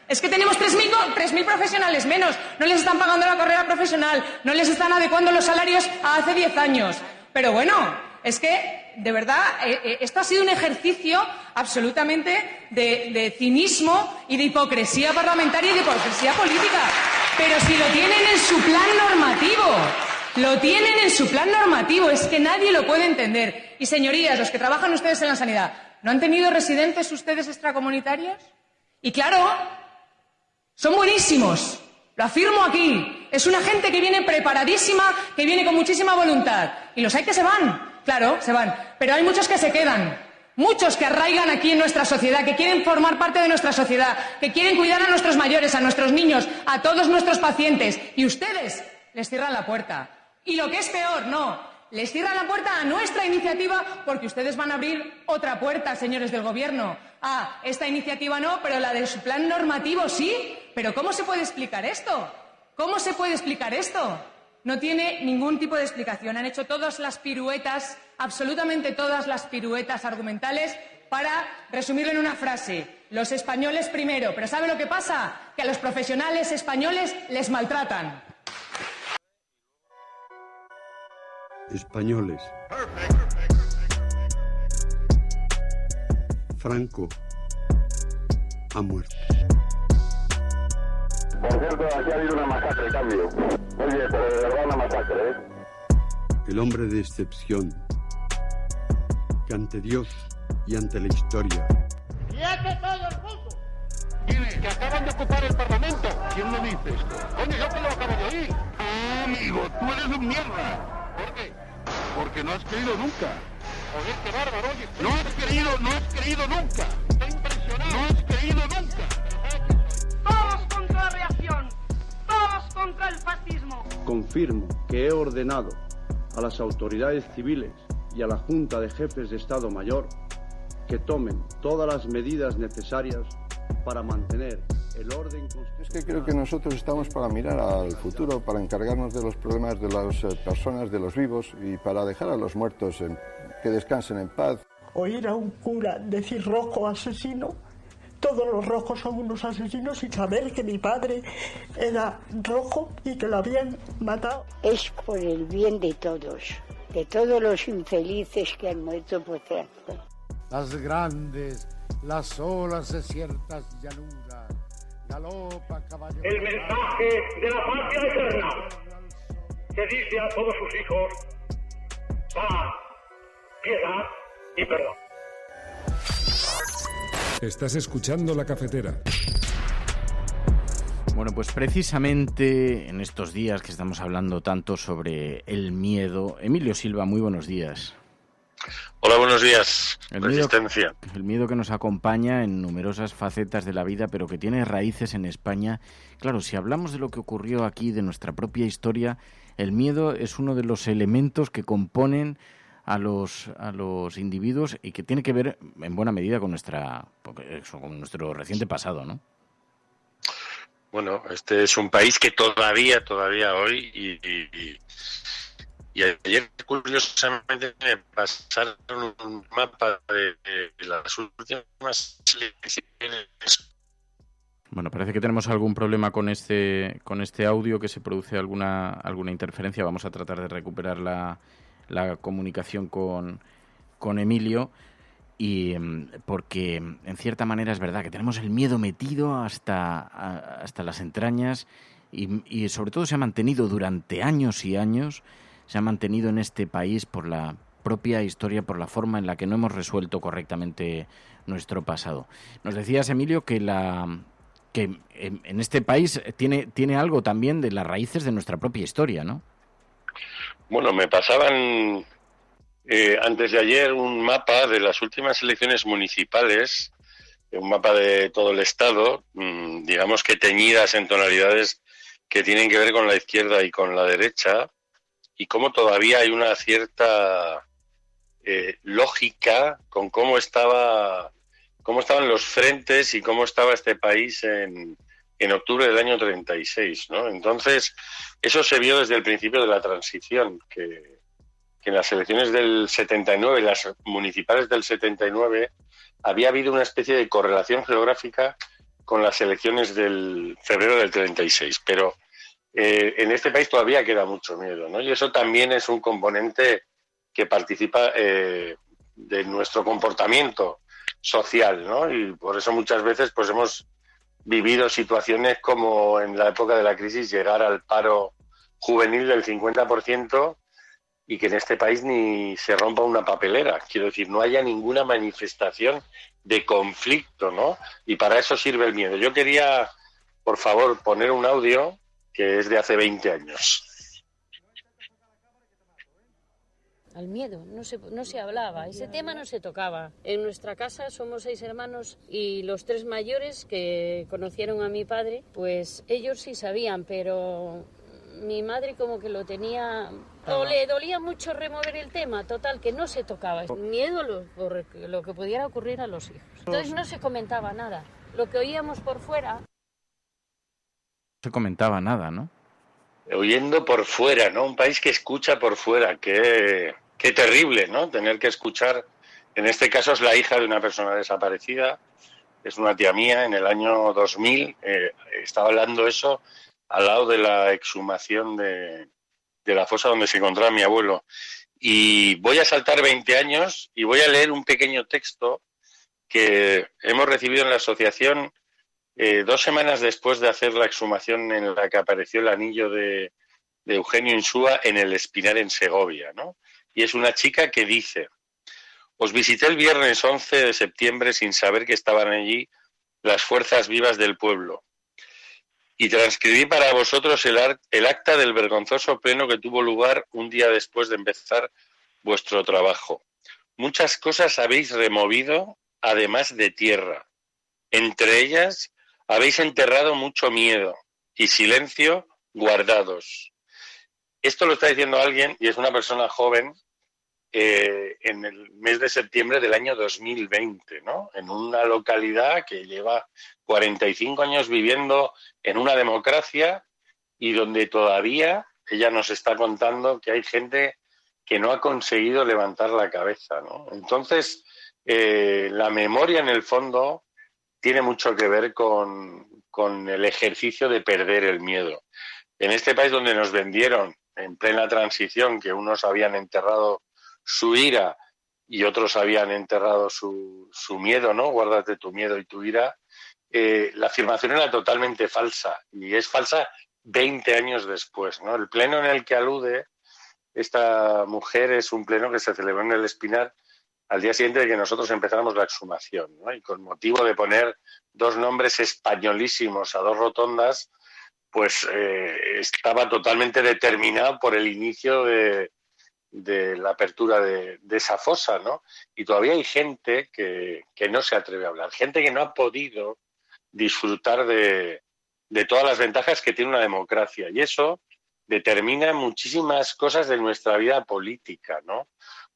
Es que tenemos 3.000 profesionales menos, no les están pagando la carrera profesional, no les están adecuando los salarios a hace 10 años. Pero bueno, es que, de verdad, esto ha sido un ejercicio absolutamente de cinismo y de hipocresía parlamentaria y de hipocresía política. Pero si lo tienen en su plan normativo, es que nadie lo puede entender. Y señorías, los que trabajan ustedes en la sanidad, ¿no han tenido residentes ustedes extracomunitarios? Y claro, son buenísimos, lo afirmo aquí. Es una gente que viene preparadísima, que viene con muchísima voluntad. Y los hay que se van, claro, se van. Pero hay muchos que se quedan, muchos que arraigan aquí en nuestra sociedad, que quieren formar parte de nuestra sociedad, que quieren cuidar a nuestros mayores, a nuestros niños, a todos nuestros pacientes. Y ustedes les cierran la puerta. Y lo que es peor, les cierran la puerta a nuestra iniciativa porque ustedes van a abrir otra puerta, señores del Gobierno. Esta iniciativa no, pero la de su plan normativo sí. ¿Pero cómo se puede explicar esto? ¿Cómo se puede explicar esto? No tiene ningún tipo de explicación. Han hecho todas las piruetas, absolutamente todas las piruetas argumentales para resumirlo en una frase. Los españoles primero. Pero ¿sabe lo que pasa? Que a los profesionales españoles les maltratan. Españoles. Franco ha muerto. Por cierto, aquí ha habido una masacre, cambio. Oye, pero de verdad una masacre, ¿eh? El hombre de excepción, que ante Dios y ante la historia. ¡Quieto todo el mundo! ¿Quiénes? Que acaban de ocupar el Parlamento. ¿Quién lo dice esto? Coño, yo que lo acabo de oír. Ah, amigo, tú eres un mierda. ¿Por qué? Porque no has creído nunca. Joder, qué bárbaro, oye. No has creído nunca. Estoy impresionado. No has creído nunca. Todos contra la reacción. Todos contra el fascismo. Confirmo que he ordenado a las autoridades civiles y a la Junta de Jefes de Estado Mayor que tomen todas las medidas necesarias para mantener el orden constitucional. Es que creo que nosotros estamos para mirar al futuro, para encargarnos de los problemas de las personas, de los vivos y para dejar a los muertos que descansen en paz. Oír a un cura decir rojo asesino, todos los rojos son unos asesinos, y saber que mi padre era rojo y que lo habían matado. Es por el bien de todos los infelices que han muerto por tráfico. Las grandes, las olas de ciertas llanuras, galopa caballo. El mensaje de la patria eterna que dice a todos sus hijos: paz, piedad y perdón. Estás escuchando La Cafetera. Bueno, pues precisamente en estos días que estamos hablando tanto sobre el miedo, Emilio Silva, muy buenos días. Hola, buenos días. Resistencia. El miedo que nos acompaña en numerosas facetas de la vida, pero que tiene raíces en España. Claro, si hablamos de lo que ocurrió aquí, de nuestra propia historia, el miedo es uno de los elementos que componen a los individuos y que tiene que ver en buena medida con nuestro reciente pasado, ¿no? Bueno, este es un país que todavía hoy y ayer curiosamente me pasaron un mapa de las últimas elecciones. Bueno, parece que tenemos algún problema con este audio, que se produce alguna interferencia. Vamos a tratar de recuperar la comunicación con Emilio, y porque en cierta manera es verdad que tenemos el miedo metido hasta las entrañas y sobre todo se ha mantenido durante años y años, se ha mantenido en este país por la propia historia, por la forma en la que no hemos resuelto correctamente nuestro pasado. Nos decías, Emilio, que en este país tiene algo también de las raíces de nuestra propia historia, ¿no? Bueno, me pasaban antes de ayer un mapa de las últimas elecciones municipales, un mapa de todo el Estado, digamos que teñidas en tonalidades que tienen que ver con la izquierda y con la derecha, y cómo todavía hay una cierta lógica con cómo estaban los frentes y cómo estaba este país en octubre del año 36, ¿no? Entonces, eso se vio desde el principio de la transición, que en las elecciones del 79, las municipales del 79, había habido una especie de correlación geográfica con las elecciones del febrero del 36, pero en este país todavía queda mucho miedo, ¿no? Y eso también es un componente que participa de nuestro comportamiento social, ¿no? Y por eso muchas veces pues hemos vivido situaciones como en la época de la crisis llegar al paro juvenil del 50% y que en este país ni se rompa una papelera. Quiero decir, no haya ninguna manifestación de conflicto, ¿no? Y para eso sirve el miedo. Yo quería, por favor, poner un audio que es de hace 20 años. Al miedo, no se hablaba, ese tema no se tocaba. En nuestra casa somos 6 hermanos y los 3 mayores que conocieron a mi padre, pues ellos sí sabían, pero mi madre como que lo tenía, o le dolía mucho remover el tema, total, que no se tocaba. Miedo por lo que pudiera ocurrir a los hijos. Entonces no se comentaba nada, lo que oíamos por fuera. No se comentaba nada, ¿no? Oyendo por fuera, ¿no? Un país que escucha por fuera, Qué terrible, ¿no? Tener que escuchar, en este caso es la hija de una persona desaparecida, es una tía mía, en el año 2000 estaba hablando eso al lado de la exhumación de la fosa donde se encontraba mi abuelo. Y voy a saltar 20 años y voy a leer un pequeño texto que hemos recibido en la asociación 2 semanas después de hacer la exhumación en la que apareció el anillo de Eugenio Insúa en el Espinar en Segovia, ¿no? Y es una chica que dice: os visité el viernes 11 de septiembre sin saber que estaban allí las fuerzas vivas del pueblo y transcribí para vosotros el acta del vergonzoso pleno que tuvo lugar un día después de empezar vuestro trabajo. Muchas cosas habéis removido, además de tierra. Entre ellas habéis enterrado mucho miedo y silencio guardados. Esto lo está diciendo alguien, y es una persona joven, en el mes de septiembre del año 2020, ¿no? En una localidad que lleva 45 años viviendo en una democracia y donde todavía ella nos está contando que hay gente que no ha conseguido levantar la cabeza, ¿no? Entonces, la memoria en el fondo tiene mucho que ver con el ejercicio de perder el miedo. En este país donde nos vendieron en plena transición que unos habían enterrado su ira y otros habían enterrado su miedo, ¿no? Guárdate tu miedo y tu ira. La afirmación era totalmente falsa, y es falsa 20 años después, ¿no? El pleno en el que alude esta mujer es un pleno que se celebró en el Espinar al día siguiente de que nosotros empezáramos la exhumación, ¿no? Y con motivo de poner 2 nombres españolísimos a 2 rotondas, pues estaba totalmente determinado por el inicio de la apertura de esa fosa, ¿no? Y todavía hay gente que no se atreve a hablar, gente que no ha podido disfrutar de todas las ventajas que tiene una democracia, y eso determina muchísimas cosas de nuestra vida política, ¿no?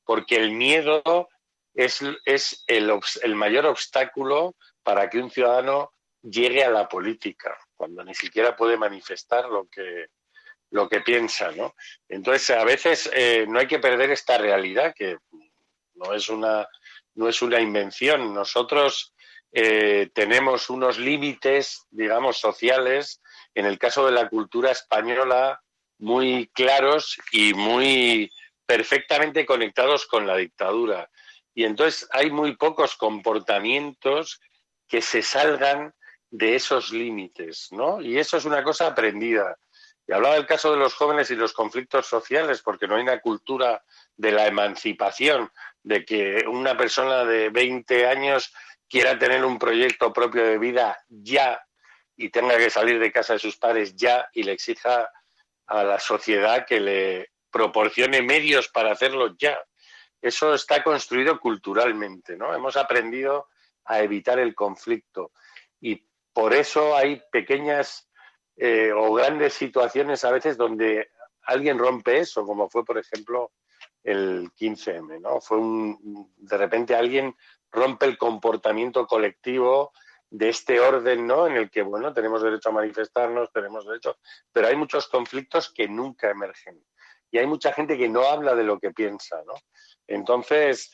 Porque el miedo es el mayor obstáculo para que un ciudadano llegue a la política, cuando ni siquiera puede manifestar lo que piensa, ¿no? Entonces, a veces no hay que perder esta realidad, que no es una invención. Nosotros tenemos unos límites, digamos, sociales, en el caso de la cultura española, muy claros y muy perfectamente conectados con la dictadura. Y entonces hay muy pocos comportamientos que se salgan de esos límites, ¿no? Y eso es una cosa aprendida. Y hablaba del caso de los jóvenes y los conflictos sociales, porque no hay una cultura de la emancipación, de que una persona de 20 años quiera tener un proyecto propio de vida ya y tenga que salir de casa de sus padres ya y le exija a la sociedad que le proporcione medios para hacerlo ya. Eso está construido culturalmente, ¿no? Hemos aprendido a evitar el conflicto y por eso hay pequeñas o grandes situaciones a veces donde alguien rompe eso, como fue, por ejemplo, el 15M, ¿no? De repente alguien rompe el comportamiento colectivo de este orden, ¿no? En el que, bueno, tenemos derecho a manifestarnos, tenemos derecho, pero hay muchos conflictos que nunca emergen y hay mucha gente que no habla de lo que piensa, ¿no? Entonces,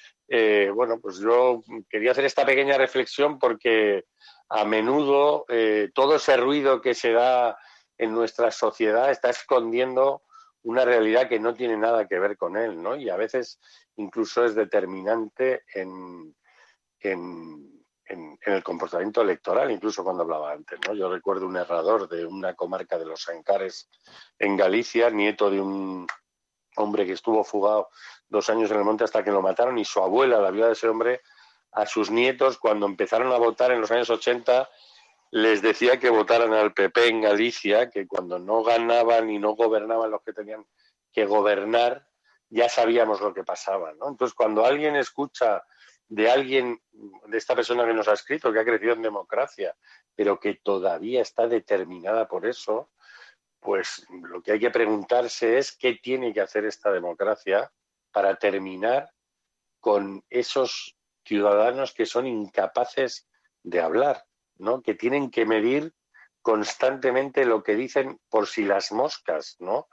bueno, pues yo quería hacer esta pequeña reflexión porque a menudo todo ese ruido que se da en nuestra sociedad está escondiendo una realidad que no tiene nada que ver con él, ¿no? Y a veces incluso es determinante en el comportamiento electoral, incluso cuando hablaba antes, ¿no? Yo recuerdo un herrador de una comarca de los Ancares en Galicia, nieto de un hombre que estuvo fugado 2 años en el monte hasta que lo mataron, y su abuela, la viuda de ese hombre, a sus nietos, cuando empezaron a votar en los años 80, les decía que votaran al PP en Galicia, que cuando no ganaban y no gobernaban los que tenían que gobernar, ya sabíamos lo que pasaba, ¿no? Entonces, cuando alguien escucha de alguien, de esta persona que nos ha escrito, que ha crecido en democracia, pero que todavía está determinada por eso, pues lo que hay que preguntarse es qué tiene que hacer esta democracia para terminar con esos ciudadanos que son incapaces de hablar, ¿no? Que tienen que medir constantemente lo que dicen por si las moscas, ¿no?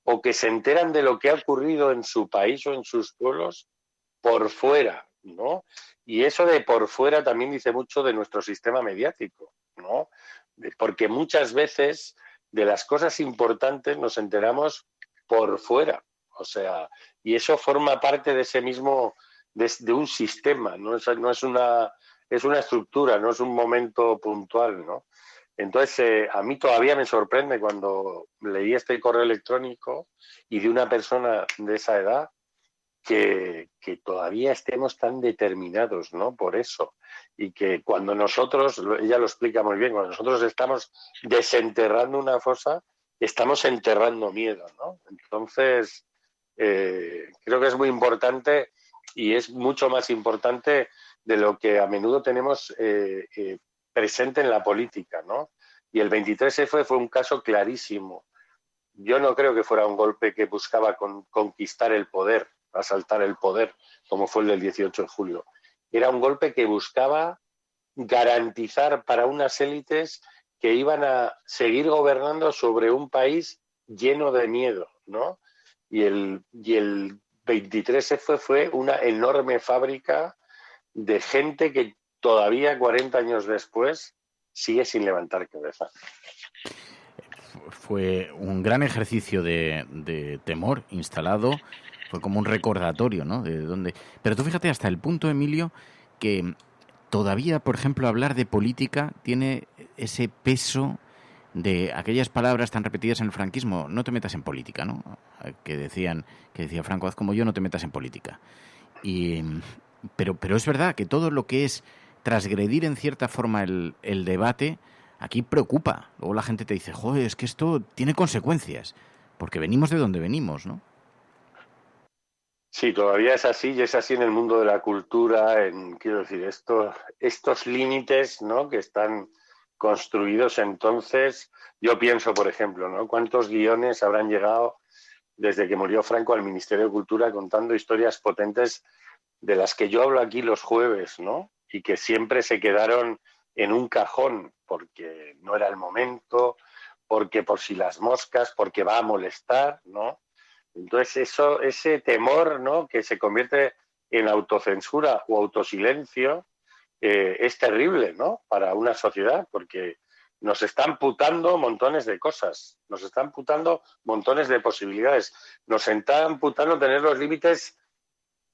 O que se enteran de lo que ha ocurrido en su país o en sus pueblos por fuera, ¿no? Y eso de por fuera también dice mucho de nuestro sistema mediático, ¿no? Porque muchas veces de las cosas importantes nos enteramos por fuera, o sea, y eso forma parte de ese mismo, de un sistema, no es una estructura, no es un momento puntual, ¿no? Entonces, a mí todavía me sorprende cuando leí este correo electrónico y de una persona de esa edad que todavía estemos tan determinados, ¿no? Por eso. Y que cuando nosotros, ella lo explica muy bien, cuando nosotros estamos desenterrando una fosa, estamos enterrando miedo, ¿no? Entonces, creo que es muy importante y es mucho más importante de lo que a menudo tenemos presente en la política, ¿no? Y el 23F fue un caso clarísimo. Yo no creo que fuera un golpe que buscaba conquistar el poder, asaltar el poder, como fue el del 18 de julio. Era un golpe que buscaba garantizar para unas élites que iban a seguir gobernando sobre un país lleno de miedo, ¿no? Y el 23F fue una enorme fábrica de gente que todavía 40 años después sigue sin levantar cabeza. Fue un gran ejercicio de temor instalado, fue como un recordatorio, ¿no? De dónde. Pero tú fíjate hasta el punto, Emilio, que todavía, por ejemplo, hablar de política tiene ese peso de aquellas palabras tan repetidas en el franquismo: no te metas en política, ¿no? Que decía Franco, haz como yo, no te metas en política. Pero es verdad que todo lo que es transgredir en cierta forma el debate aquí preocupa. Luego la gente te dice, joder, es que esto tiene consecuencias, porque venimos de donde venimos, ¿no? Sí, todavía es así, y es así en el mundo de la cultura, quiero decir, estos límites, ¿no?, que están construidos. Entonces, yo pienso, por ejemplo, ¿no?, cuántos guiones habrán llegado desde que murió Franco al Ministerio de Cultura contando historias potentes de las que yo hablo aquí los jueves, ¿no?, y que siempre se quedaron en un cajón porque no era el momento, porque por si las moscas, porque va a molestar, ¿no? Entonces ese temor, ¿no?, que se convierte en autocensura o autosilencio, es terrible, ¿no?, para una sociedad, porque nos están amputando montones de cosas, nos están amputando montones de posibilidades, nos están amputando tener los límites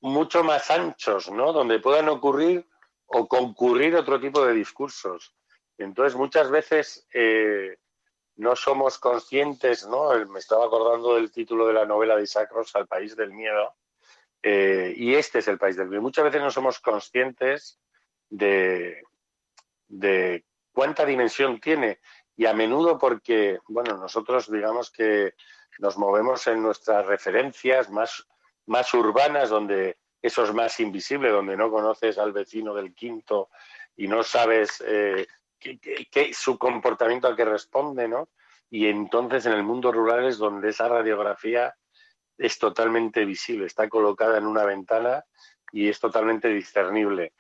mucho más anchos, ¿no?, donde puedan ocurrir o concurrir otro tipo de discursos. Entonces, muchas veces no somos conscientes, ¿no? Me estaba acordando del título de la novela de Isaac Rosa, El país del miedo, y este es el país del miedo. Muchas veces no somos conscientes de cuánta dimensión tiene, y a menudo porque, bueno, nosotros digamos que nos movemos en nuestras referencias más urbanas, donde eso es más invisible, donde no conoces al vecino del quinto y no sabes qué su comportamiento a qué responde, ¿no? Y entonces en el mundo rural es donde esa radiografía es totalmente visible, está colocada en una ventana y es totalmente discernible.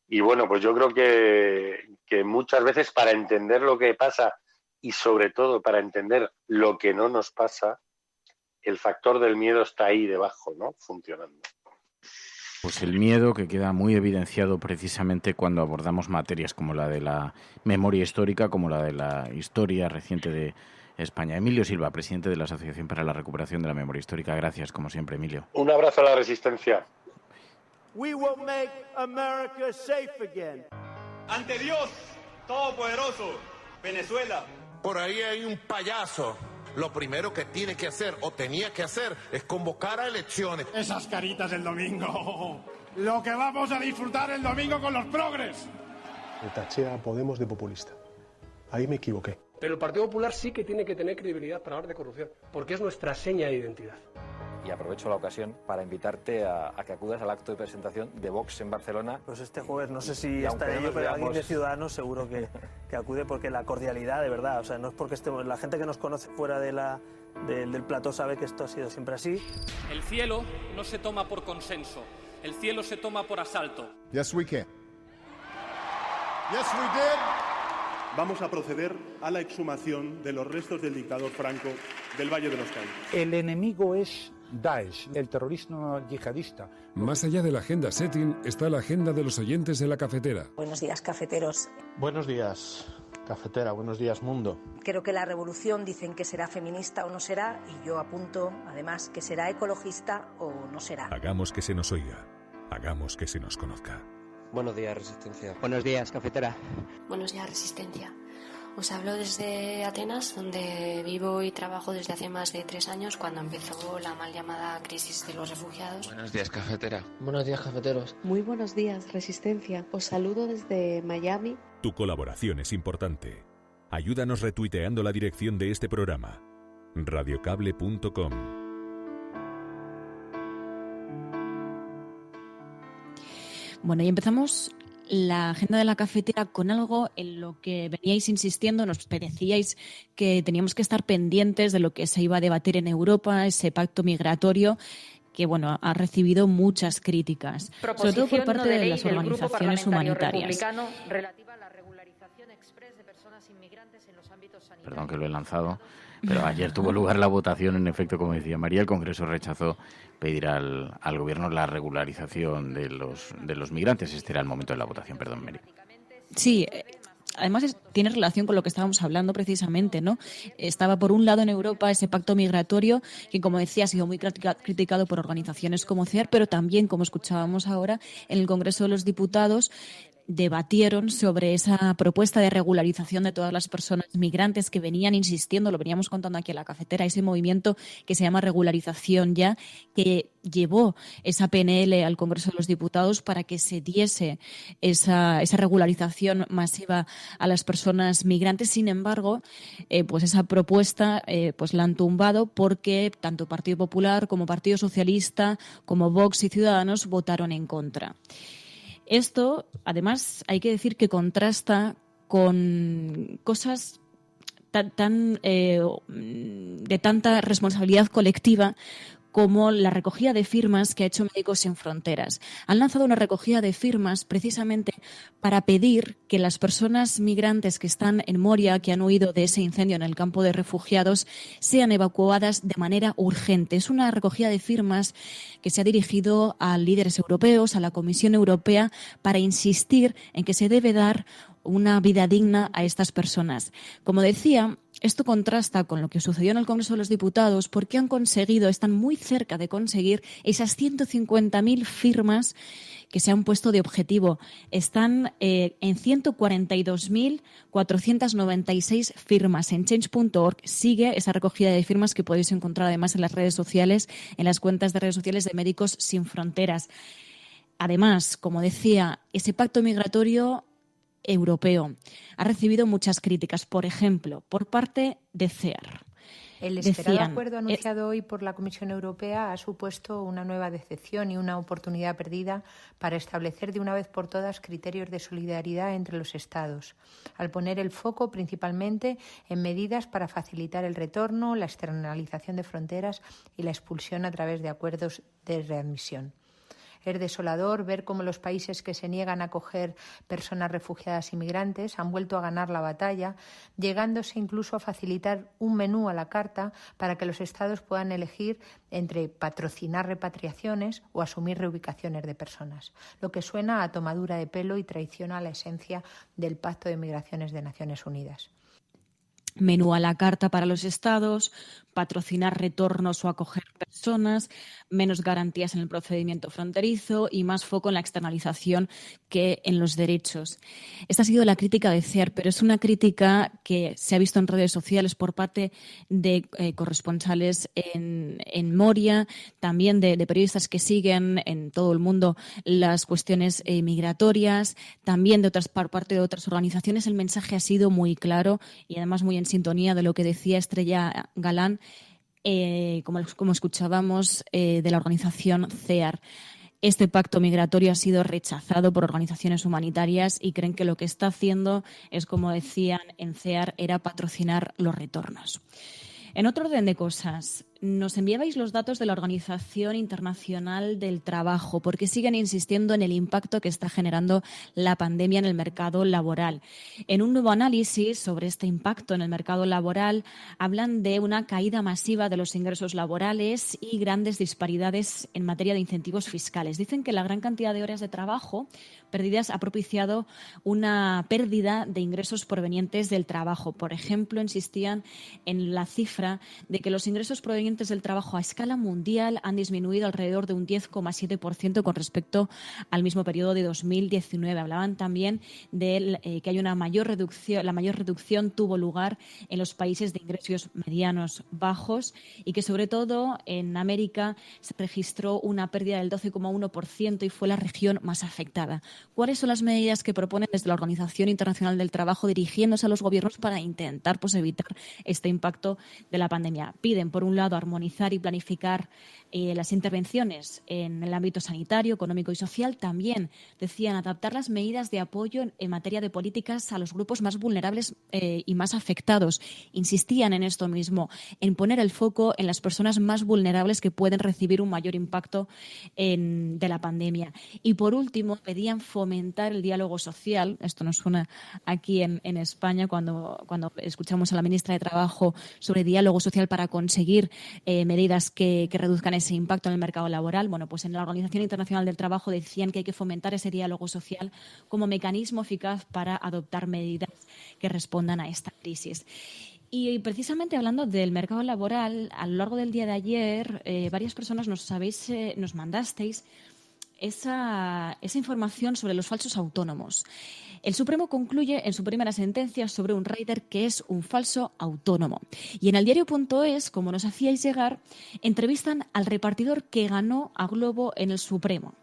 Y bueno, pues yo creo que muchas veces para entender lo que pasa y sobre todo para entender lo que no nos pasa, el factor del miedo está ahí debajo, ¿no?, funcionando. Pues el miedo que queda muy evidenciado precisamente cuando abordamos materias como la de la memoria histórica, como la de la historia reciente de España. Emilio Silva, presidente de la Asociación para la Recuperación de la Memoria Histórica. Gracias, como siempre, Emilio. Un abrazo a la resistencia. We will make America safe again. Ante Dios Todopoderoso, Venezuela. Por ahí hay un payaso. Lo primero que tiene que hacer o tenía que hacer es convocar a elecciones. Esas caritas del domingo. Lo que vamos a disfrutar el domingo con los progres. Le taché a Podemos de populista. Ahí me equivoqué. Pero el Partido Popular sí que tiene que tener credibilidad para hablar de corrupción, porque es nuestra seña de identidad. Y aprovecho la ocasión para invitarte a que acudas al acto de presentación de Vox en Barcelona. Pues este jueves, no sé si estaré yo, pero alguien de Ciudadanos seguro que acude, porque la cordialidad, de verdad, o sea, no es porque estemos, la gente que nos conoce fuera del plató sabe que esto ha sido siempre así. El cielo no se toma por consenso, el cielo se toma por asalto. Yes, we can. Yes, we did. Vamos a proceder a la exhumación de los restos del dictador Franco del Valle de los Caídos. El enemigo es Daesh, el terrorismo yihadista. Más allá de la agenda setting está la agenda de los oyentes de la cafetera. Buenos días, cafeteros. Buenos días, cafetera. Buenos días, mundo. Creo que la revolución dicen que será feminista o no será, y yo apunto, además, que será ecologista o no será. Hagamos que se nos oiga. Hagamos que se nos conozca. Buenos días, Resistencia. Buenos días, cafetera. Buenos días, Resistencia. Os hablo desde Atenas, donde vivo y trabajo desde hace más de 3 años, cuando empezó la mal llamada crisis de los refugiados. Buenos días, cafetera. Buenos días, cafeteros. Muy buenos días, Resistencia. Os saludo desde Miami. Tu colaboración es importante. Ayúdanos retuiteando la dirección de este programa. radiocable.com. Bueno, y empezamos la agenda de la cafetera con algo en lo que veníais insistiendo, nos decíais que teníamos que estar pendientes de lo que se iba a debatir en Europa, ese pacto migratorio que bueno, ha recibido muchas críticas, sobre todo por parte de las organizaciones humanitarias. Relativa a la regularización express de personas inmigrantes en los ámbitos sanitarios. Perdón que lo he lanzado, pero ayer tuvo lugar la votación, en efecto, como decía María, el Congreso rechazó pedir al Gobierno la regularización de los migrantes. Este era el momento de la votación, perdón, Mary. Sí, además tiene relación con lo que estábamos hablando precisamente, ¿no? Estaba por un lado en Europa ese pacto migratorio que, como decía, ha sido muy criticado por organizaciones como CEAR, pero también, como escuchábamos ahora, en el Congreso de los Diputados debatieron sobre esa propuesta de regularización de todas las personas migrantes que venían insistiendo, lo veníamos contando aquí en la cafetera, ese movimiento que se llama Regularización Ya, que llevó esa PNL al Congreso de los Diputados para que se diese esa regularización masiva a las personas migrantes. Sin embargo, pues esa propuesta pues la han tumbado porque tanto Partido Popular como Partido Socialista, como Vox y Ciudadanos votaron en contra. Esto, además, hay que decir que contrasta con cosas de tanta responsabilidad colectiva como la recogida de firmas que ha hecho Médicos Sin Fronteras. Han lanzado una recogida de firmas precisamente para pedir que las personas migrantes que están en Moria, que han huido de ese incendio en el campo de refugiados, sean evacuadas de manera urgente. Es una recogida de firmas que se ha dirigido a líderes europeos, a la Comisión Europea, para insistir en que se debe dar una vida digna a estas personas. Como decía, esto contrasta con lo que sucedió en el Congreso de los Diputados porque están muy cerca de conseguir esas 150.000 firmas que se han puesto de objetivo. Están en 142.496 firmas. En change.org sigue esa recogida de firmas que podéis encontrar además en las redes sociales, en las cuentas de redes sociales de Médicos Sin Fronteras. Además, como decía, ese pacto migratorio europeo ha recibido muchas críticas, por ejemplo, por parte de CEAR. El esperado acuerdo anunciado hoy por la Comisión Europea ha supuesto una nueva decepción y una oportunidad perdida para establecer de una vez por todas criterios de solidaridad entre los Estados, al poner el foco principalmente en medidas para facilitar el retorno, la externalización de fronteras y la expulsión a través de acuerdos de readmisión. Es desolador ver cómo los países que se niegan a acoger personas refugiadas y migrantes han vuelto a ganar la batalla, llegándose incluso a facilitar un menú a la carta para que los Estados puedan elegir entre patrocinar repatriaciones o asumir reubicaciones de personas, lo que suena a tomadura de pelo y traiciona la esencia del Pacto de Migraciones de Naciones Unidas. Menú a la carta para los Estados, patrocinar retornos o acoger personas, menos garantías en el procedimiento fronterizo y más foco en la externalización que en los derechos. Esta ha sido la crítica de CEAR, pero es una crítica que se ha visto en redes sociales por parte de corresponsales en Moria, también de periodistas que siguen en todo el mundo las cuestiones migratorias, también por parte de otras organizaciones. El mensaje ha sido muy claro y además muy en sintonía de lo que decía Estrella Galán, como escuchábamos, de la organización CEAR. Este pacto migratorio ha sido rechazado por organizaciones humanitarias y creen que lo que está haciendo es, como decían en CEAR, era patrocinar los retornos. En otro orden de cosas, nos enviabais los datos de la Organización Internacional del Trabajo porque siguen insistiendo en el impacto que está generando la pandemia en el mercado laboral. En un nuevo análisis sobre este impacto en el mercado laboral hablan de una caída masiva de los ingresos laborales y grandes disparidades en materia de incentivos fiscales. Dicen que la gran cantidad de horas de trabajo perdidas ha propiciado una pérdida de ingresos provenientes del trabajo. Por ejemplo, insistían en la cifra de que los ingresos provenientes accidentes del trabajo a escala mundial han disminuido alrededor de un 10,7% con respecto al mismo periodo de 2019. Hablaban también de que hay una mayor reducción, la mayor reducción tuvo lugar en los países de ingresos medianos bajos y que sobre todo en América se registró una pérdida del 12,1% y fue la región más afectada. ¿Cuáles son las medidas que proponen desde la Organización Internacional del Trabajo dirigiéndose a los gobiernos para intentar evitar este impacto de la pandemia? Piden, por un lado, armonizar y planificar las intervenciones en el ámbito sanitario, económico y social. También decían adaptar las medidas de apoyo en materia de políticas a los grupos más vulnerables y más afectados. Insistían en esto mismo, en poner el foco en las personas más vulnerables que pueden recibir un mayor impacto de la pandemia. Y por último, pedían fomentar el diálogo social. Esto nos suena aquí en España cuando escuchamos a la ministra de Trabajo sobre diálogo social para conseguir medidas que reduzcan ese impacto en el mercado laboral. Bueno, pues en la Organización Internacional del Trabajo decían que hay que fomentar ese diálogo social como mecanismo eficaz para adoptar medidas que respondan a esta crisis. Y precisamente hablando del mercado laboral, a lo largo del día de ayer, varias personas nos mandasteis esa información sobre los falsos autónomos. El Supremo concluye en su primera sentencia sobre un rider que es un falso autónomo. Y en el diario.es, como nos hacíais llegar, entrevistan al repartidor que ganó a Globo en el Supremo.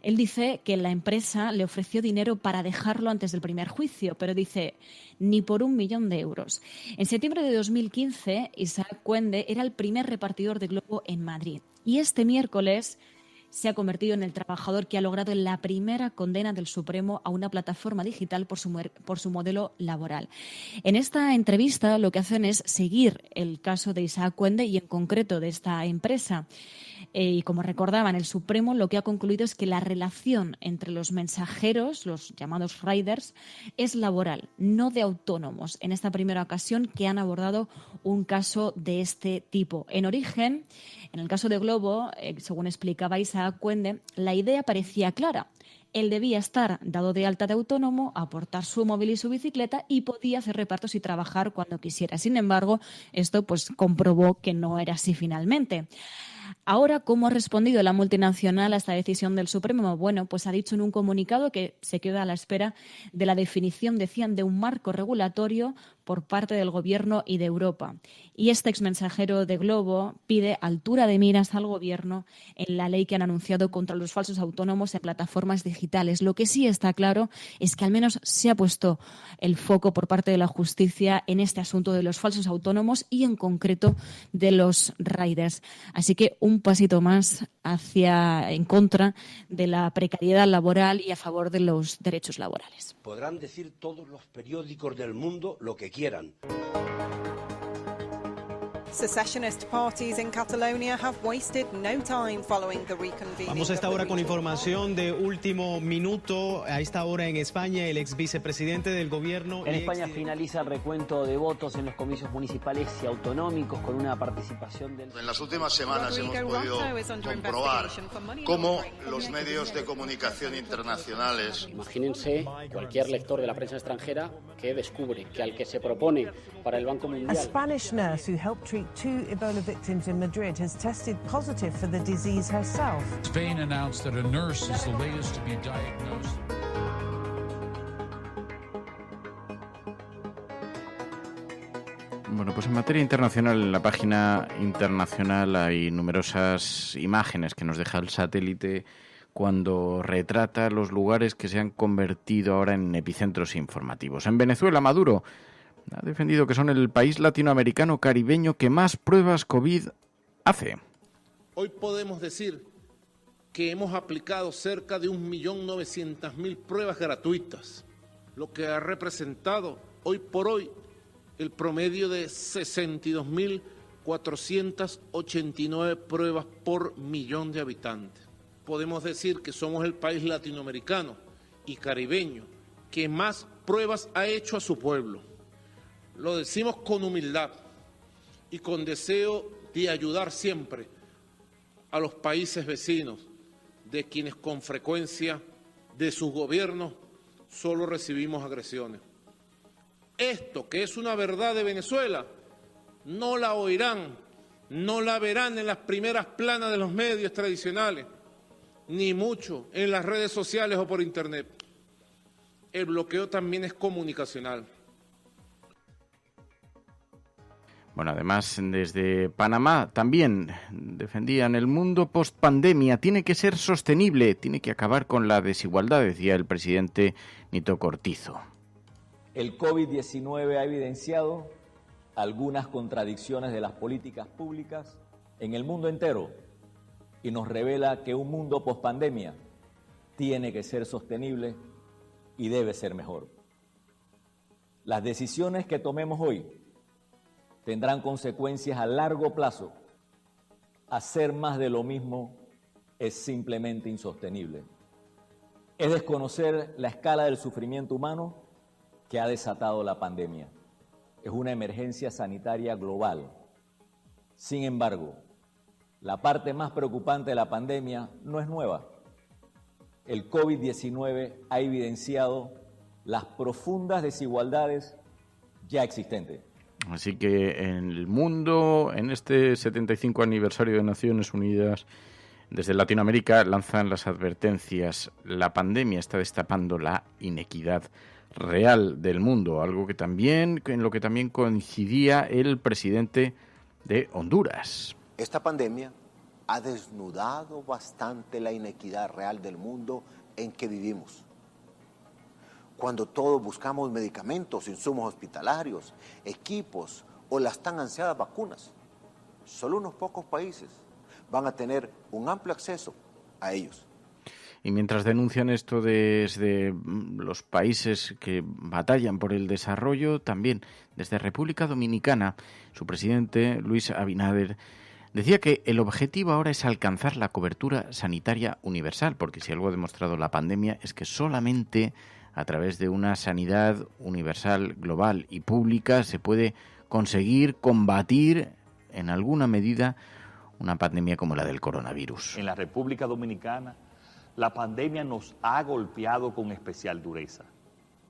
Él dice que la empresa le ofreció dinero para dejarlo antes del primer juicio, pero dice ni por 1 millón de euros. En septiembre de 2015, Isaac Cuende era el primer repartidor de Globo en Madrid. Y este miércoles se ha convertido en el trabajador que ha logrado la primera condena del Supremo a una plataforma digital por su modelo laboral. En esta entrevista lo que hacen es seguir el caso de Isaac Cuende y en concreto de esta empresa. Y como recordaban, el Supremo lo que ha concluido es que la relación entre los mensajeros, los llamados riders, es laboral, no de autónomos. En esta primera ocasión que han abordado un caso de este tipo. En origen, en el caso de Globo, según explicaba Isaac Cuende, la idea parecía clara. Él debía estar dado de alta de autónomo, aportar su móvil y su bicicleta y podía hacer repartos y trabajar cuando quisiera. Sin embargo, esto pues comprobó que no era así finalmente. Ahora, ¿cómo ha respondido la multinacional a esta decisión del Supremo? Bueno, pues ha dicho en un comunicado que se queda a la espera de la definición, decían, de un marco regulatorio por parte del Gobierno y de Europa. Y este exmensajero de Globo pide altura de miras al Gobierno en la ley que han anunciado contra los falsos autónomos en plataformas digitales. Lo que sí está claro es que al menos se ha puesto el foco por parte de la justicia en este asunto de los falsos autónomos y en concreto de los riders. Así que un pasito más en contra de la precariedad laboral y a favor de los derechos laborales. Podrán decir todos los periódicos del mundo lo que quieran. Secessionist parties in Catalonia have wasted no time following the reconvening. Vamos a esta hora con información de último minuto. A esta hora en España, el ex vicepresidente del gobierno. En España finaliza el recuento de votos en los comicios municipales y autonómicos con una participación del... En las últimas semanas hemos podido comprobar cómo los medios de comunicación internacionales... Imagínense cualquier lector de la prensa extranjera que descubre que al que se propone para el Banco Mundial... A Spanish nurse who helped treat 2 Ebola victims in Madrid has tested positive for the disease herself. Spain announced that a nurse is the latest to be diagnosed. Bueno, pues en materia internacional, en la página internacional hay numerosas imágenes que nos deja el satélite cuando retrata los lugares que se han convertido ahora en epicentros informativos. En Venezuela, Maduro ha defendido que son el país latinoamericano caribeño que más pruebas COVID hace. Hoy podemos decir que hemos aplicado cerca de 1.900.000 pruebas gratuitas, lo que ha representado hoy por hoy el promedio de 62.489 pruebas por millón de habitantes. Podemos decir que somos el país latinoamericano y caribeño que más pruebas ha hecho a su pueblo. Lo decimos con humildad y con deseo de ayudar siempre a los países vecinos, de quienes con frecuencia de sus gobiernos solo recibimos agresiones. Esto, que es una verdad de Venezuela, no la oirán No la verán en las primeras planas de los medios tradicionales, ni mucho en las redes sociales o por internet. El bloqueo también es comunicacional. Bueno, además, desde Panamá también defendían el mundo post-pandemia. Tiene que ser sostenible, tiene que acabar con la desigualdad, decía el presidente Nito Cortizo. El COVID-19 ha evidenciado algunas contradicciones de las políticas públicas en el mundo entero y nos revela que un mundo post-pandemia tiene que ser sostenible y debe ser mejor. Las decisiones que tomemos hoy tendrán consecuencias a largo plazo. Hacer más de lo mismo es simplemente insostenible. Es desconocer la escala del sufrimiento humano que ha desatado la pandemia. Es una emergencia sanitaria global. Sin embargo, la parte más preocupante de la pandemia no es nueva. El COVID-19 ha evidenciado las profundas desigualdades ya existentes. Así que en el mundo, en este 75 aniversario de Naciones Unidas, desde Latinoamérica lanzan las advertencias. La pandemia está destapando la inequidad real del mundo, algo que también, en lo que también coincidía el presidente de Honduras. Esta pandemia ha desnudado bastante la inequidad real del mundo en que vivimos. Cuando todos buscamos medicamentos, insumos hospitalarios, equipos o las tan ansiadas vacunas, solo unos pocos países van a tener un amplio acceso a ellos. Y mientras denuncian esto desde los países que batallan por el desarrollo, también desde República Dominicana, su presidente, Luis Abinader, decía que el objetivo ahora es alcanzar la cobertura sanitaria universal, porque si algo ha demostrado la pandemia es que solamente a través de una sanidad universal, global y pública se puede conseguir combatir en alguna medida una pandemia como la del coronavirus. En la República Dominicana, la pandemia nos ha golpeado con especial dureza.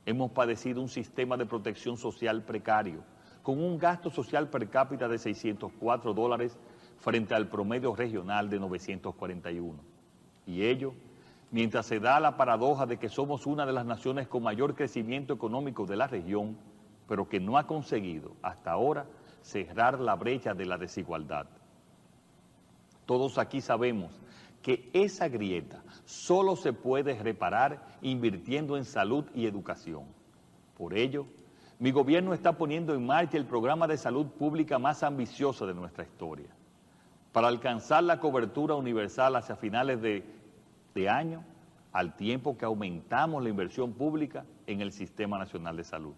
Hemos padecido un sistema de protección social precario, con un gasto social per cápita de $604 frente al promedio regional de 941. Y ello, mientras se da la paradoja de que somos una de las naciones con mayor crecimiento económico de la región, pero que no ha conseguido hasta ahora cerrar la brecha de la desigualdad. Todos aquí sabemos que esa grieta solo se puede reparar invirtiendo en salud y educación. Por ello, mi gobierno está poniendo en marcha el programa de salud pública más ambicioso de nuestra historia, para alcanzar la cobertura universal hacia finales de año, al tiempo que aumentamos la inversión pública en el Sistema Nacional de Salud.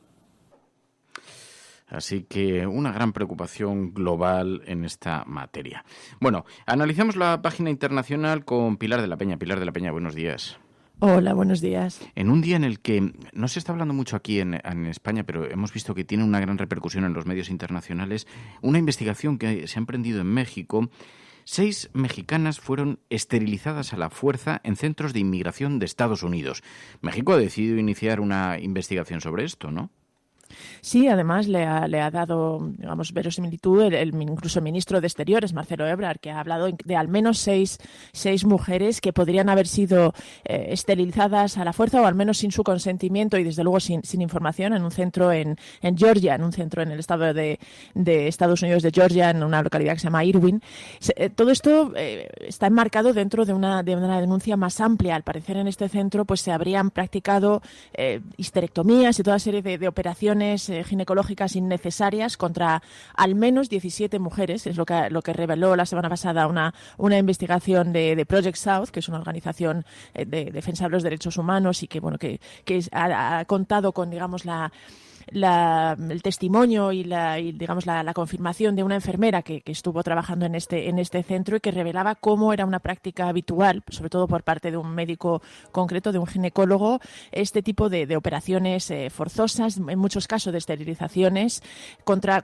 Así que una gran preocupación global en esta materia. Bueno, analizamos la página internacional con Pilar de la Peña. Pilar de la Peña, buenos días. Hola, buenos días. En un día en el que no se está hablando mucho aquí en España, pero hemos visto que tiene una gran repercusión en los medios internacionales, una investigación que se ha emprendido en México. 6 mexicanas fueron esterilizadas a la fuerza en centros de inmigración de Estados Unidos. México ha decidido iniciar una investigación sobre esto, ¿no? Sí, además le ha dado, digamos, verosimilitud incluso el ministro de Exteriores, Marcelo Ebrard, que ha hablado de al menos seis mujeres que podrían haber sido esterilizadas a la fuerza o al menos sin su consentimiento y desde luego sin información en un centro en Georgia, en un centro en el estado de Estados Unidos de Georgia, en una localidad que se llama Irwin. Todo esto está enmarcado dentro de una denuncia más amplia. Al parecer en este centro pues se habrían practicado histerectomías y toda serie de operaciones ginecológicas innecesarias contra al menos 17 mujeres, es lo que reveló la semana pasada una investigación de Project South, que es una organización de defensa de los derechos humanos y que ha contado con, digamos, el testimonio y la confirmación de una enfermera que estuvo trabajando en este centro y que revelaba cómo era una práctica habitual, sobre todo por parte de un médico concreto, de un ginecólogo, este tipo de operaciones forzosas, en muchos casos de esterilizaciones contra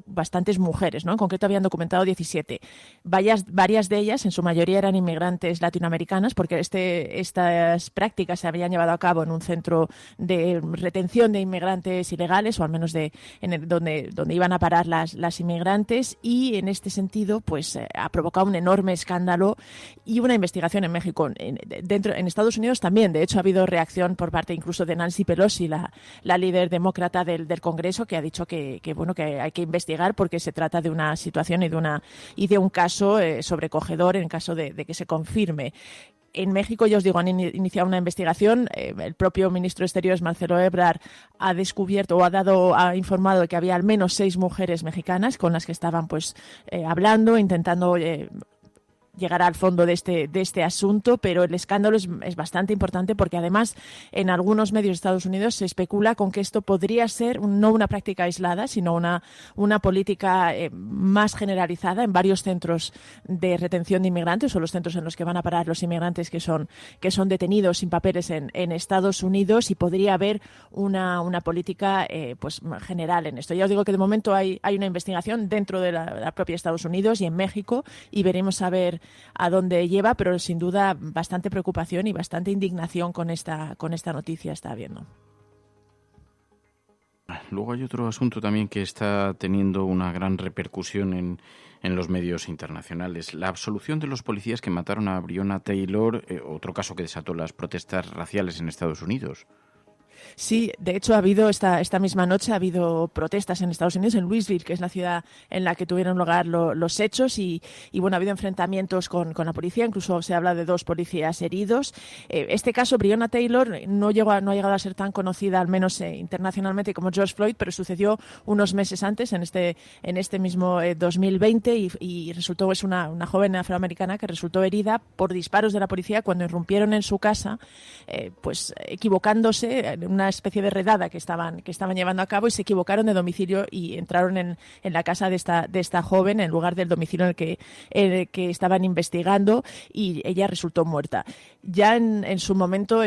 bastantes mujeres, ¿no? En concreto habían documentado 17. Varias de ellas, en su mayoría, eran inmigrantes latinoamericanas, porque estas prácticas se habían llevado a cabo en un centro de retención de inmigrantes inmigrantes ilegales, o al menos donde iban a parar las inmigrantes, y en este sentido pues ha provocado un enorme escándalo y una investigación en México. En Estados Unidos también, de hecho, ha habido reacción por parte incluso de Nancy Pelosi, la líder demócrata del Congreso, que ha dicho que hay que investigar porque se trata de una situación y de un caso sobrecogedor en caso de que se confirme. En México, ya os digo, han iniciado una investigación. El propio ministro de Exteriores, Marcelo Ebrard, ha informado de que había al menos 6 mujeres mexicanas con las que estaban hablando, intentando llegar al fondo de este asunto, pero el escándalo es bastante importante porque además en algunos medios de Estados Unidos se especula con que esto podría ser no una práctica aislada, sino una política más generalizada en varios centros de retención de inmigrantes, o los centros en los que van a parar los inmigrantes que son detenidos sin papeles en Estados Unidos, y podría haber una política general en esto. Ya os digo que de momento hay una investigación dentro de la propia Estados Unidos y en México, y veremos a ver a dónde lleva, pero sin duda bastante preocupación y bastante indignación con esta noticia está habiendo. Luego hay otro asunto también que está teniendo una gran repercusión en los medios internacionales. La absolución de los policías que mataron a Breonna Taylor, otro caso que desató las protestas raciales en Estados Unidos. Sí, de hecho ha habido esta misma noche ha habido protestas en Estados Unidos, en Louisville, que es la ciudad en la que tuvieron lugar los hechos, y bueno, ha habido enfrentamientos con la policía, incluso se habla de 2 policías heridos. Este caso, Breonna Taylor, no ha llegado a ser tan conocida, al menos internacionalmente, como George Floyd, pero sucedió unos meses antes, en este mismo 2020, y resultó, es una joven afroamericana que resultó herida por disparos de la policía cuando irrumpieron en su casa, equivocándose en una especie de redada que estaban llevando a cabo, y se equivocaron de domicilio y entraron en la casa de esta joven en lugar del domicilio en el que estaban investigando, y ella resultó muerta. Ya en su momento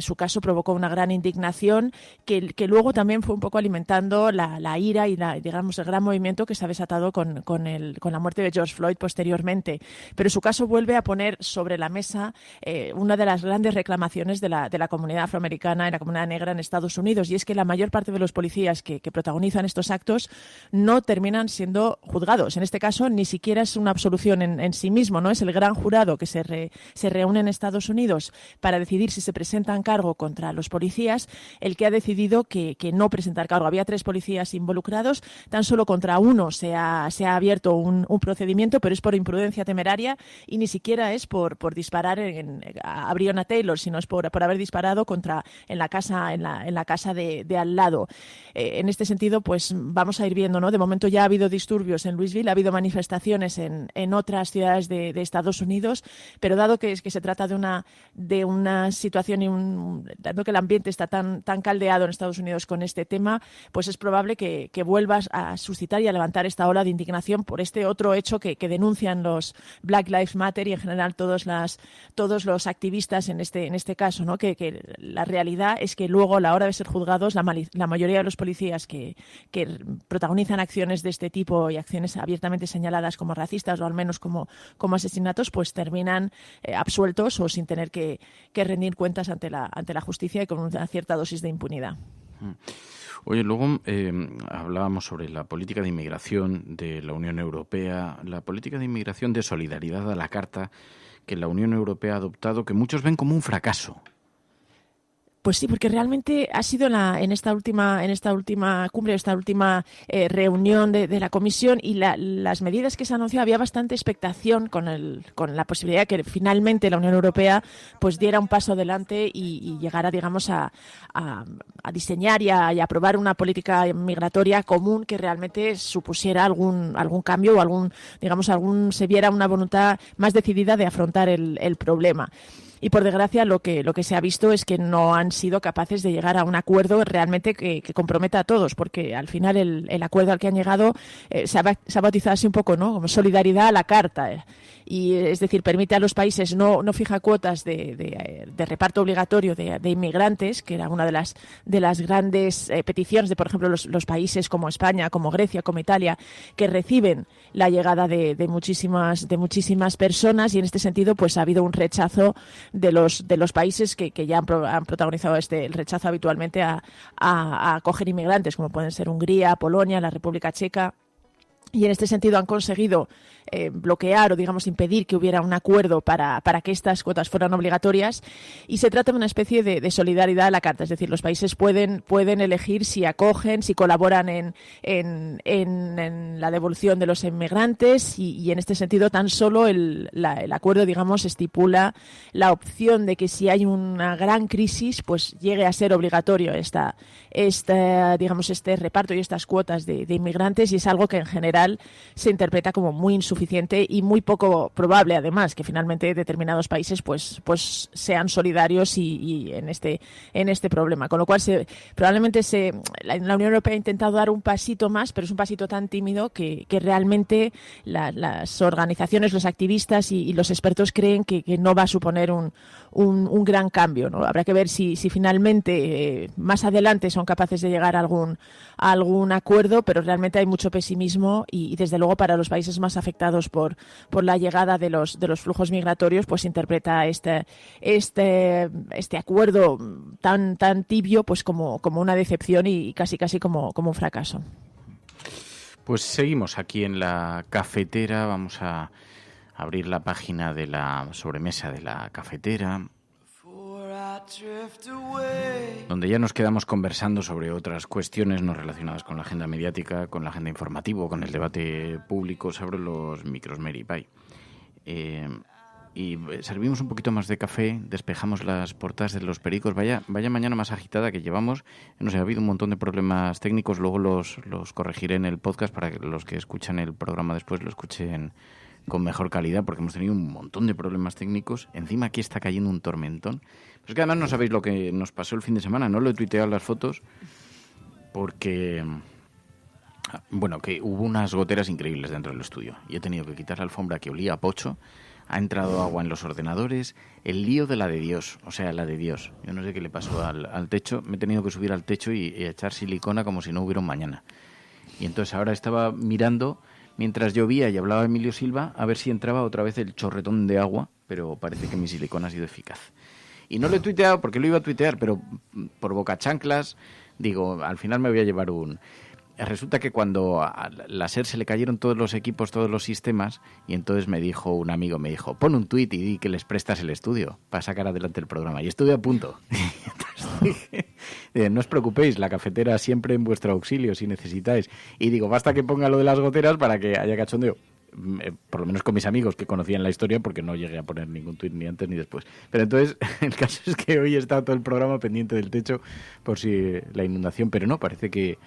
su caso provocó una gran indignación que luego también fue un poco alimentando la ira y el gran movimiento que se ha desatado con la muerte de George Floyd posteriormente. Pero su caso vuelve a poner sobre la mesa una de las grandes reclamaciones de la comunidad afroamericana y la comunidad negra en Estados Unidos, y es que la mayor parte de los policías que protagonizan estos actos no terminan siendo juzgados. En este caso ni siquiera es una absolución en sí mismo, no es el gran jurado que se reúne en Estados Unidos para decidir si se presentan cargo contra los policías el que ha decidido que no presentar cargo. Había 3 policías involucrados, tan solo contra uno se ha abierto un procedimiento, pero es por imprudencia temeraria, y ni siquiera es por disparar a Breonna Taylor, sino es por haber disparado en la casa de al lado. En este sentido, pues vamos a ir viendo, ¿no? De momento ya ha habido disturbios en Louisville, ha habido manifestaciones en otras ciudades de Estados Unidos, pero dado que se trata de una situación dado que el ambiente está tan caldeado en Estados Unidos con este tema, pues es probable que vuelvas a suscitar y a levantar esta ola de indignación por este otro hecho que denuncian los Black Lives Matter y en general todos los activistas en este caso, ¿no? Que la realidad es que luego, a la hora de ser juzgados, la mayoría de los policías que protagonizan acciones de este tipo y acciones abiertamente señaladas como racistas o al menos como asesinatos, pues terminan absueltos o sin tener que rendir cuentas ante la justicia y con una cierta dosis de impunidad. Oye, luego hablábamos sobre la política de inmigración de la Unión Europea, la política de inmigración de solidaridad a la carta que la Unión Europea ha adoptado, que muchos ven como un fracaso. Pues sí, porque realmente ha sido en esta última cumbre, esta última reunión de la Comisión, y las medidas que se anunciado, había bastante expectación con la posibilidad de que finalmente la Unión Europea pues diera un paso adelante y llegara, digamos, a diseñar y a aprobar una política migratoria común que realmente supusiera algún cambio o se viera una voluntad más decidida de afrontar el problema. Y por desgracia lo que se ha visto es que no han sido capaces de llegar a un acuerdo realmente que comprometa a todos, porque al final el acuerdo al que han llegado se ha bautizado así un poco, ¿no? Como solidaridad a la carta. Y es decir, permite a los países, no fija cuotas de reparto obligatorio de inmigrantes, que era una de las grandes peticiones de, por ejemplo, los países como España, como Grecia, como Italia, que reciben la llegada de muchísimas personas, y en este sentido pues ha habido un rechazo los países que ya han protagonizado el rechazo habitualmente a acoger inmigrantes, como pueden ser Hungría, Polonia, la República Checa. Y en este sentido han conseguido bloquear o, digamos, impedir que hubiera un acuerdo para que estas cuotas fueran obligatorias. Y se trata de una especie de solidaridad a la carta. Es decir, los países pueden elegir si acogen, si colaboran en la devolución de los inmigrantes. Y en este sentido, tan solo el acuerdo, digamos, estipula la opción de que si hay una gran crisis, pues llegue a ser obligatorio digamos, este reparto y estas cuotas de inmigrantes. Y es algo que en general se interpreta como muy insuficiente y muy poco probable, además, que finalmente determinados países pues sean solidarios y en este problema. Con lo cual, probablemente la Unión Europea ha intentado dar un pasito más, pero es un pasito tan tímido que realmente las organizaciones, los activistas y los expertos creen que no va a suponer un gran cambio, ¿no? Habrá que ver si finalmente más adelante son capaces de llegar a algún acuerdo, pero realmente hay mucho pesimismo y desde luego para los países más afectados por la llegada de los flujos migratorios, pues interpreta este acuerdo tan tibio pues como una decepción y casi como un fracaso. Pues seguimos aquí en la cafetera, vamos a abrir la página de la sobremesa de la cafetera, donde ya nos quedamos conversando sobre otras cuestiones no relacionadas con la agenda mediática, con la agenda informativa, con el debate público sobre los micros Mary Pie. Y servimos un poquito más de café, despejamos las portadas de los pericos. Vaya mañana más agitada que llevamos. No sé, ha habido un montón de problemas técnicos, luego los corregiré en el podcast para que los que escuchan el programa después lo escuchen con mejor calidad, porque hemos tenido un montón de problemas técnicos. Encima aquí está cayendo un tormentón. Pero es que además no sabéis lo que nos pasó el fin de semana. No lo he tuiteado las fotos porque, bueno, que hubo unas goteras increíbles dentro del estudio. Y he tenido que quitar la alfombra que olía a pocho. Ha entrado agua en los ordenadores. El lío de la de Dios. O sea, la de Dios. Yo no sé qué le pasó al techo. Me he tenido que subir al techo y echar silicona como si no hubiera un mañana. Y entonces ahora estaba mirando mientras llovía y hablaba Emilio Silva, a ver si entraba otra vez el chorretón de agua, pero parece que mi silicona ha sido eficaz. Y no lo he tuiteado porque lo iba a tuitear, pero por bocachanclas, digo, al final me voy a llevar un... Resulta que cuando a la SER se le cayeron todos los equipos, todos los sistemas, y entonces un amigo me dijo, pon un tuit y di que les prestas el estudio para sacar adelante el programa. Y estuve a punto. Entonces dije, no os preocupéis, la cafetera siempre en vuestro auxilio si necesitáis. Y digo, basta que ponga lo de las goteras para que haya cachondeo. Por lo menos con mis amigos que conocían la historia, porque no llegué a poner ningún tuit ni antes ni después. Pero entonces, el caso es que hoy he estado todo el programa pendiente del techo por si la inundación, pero no, parece que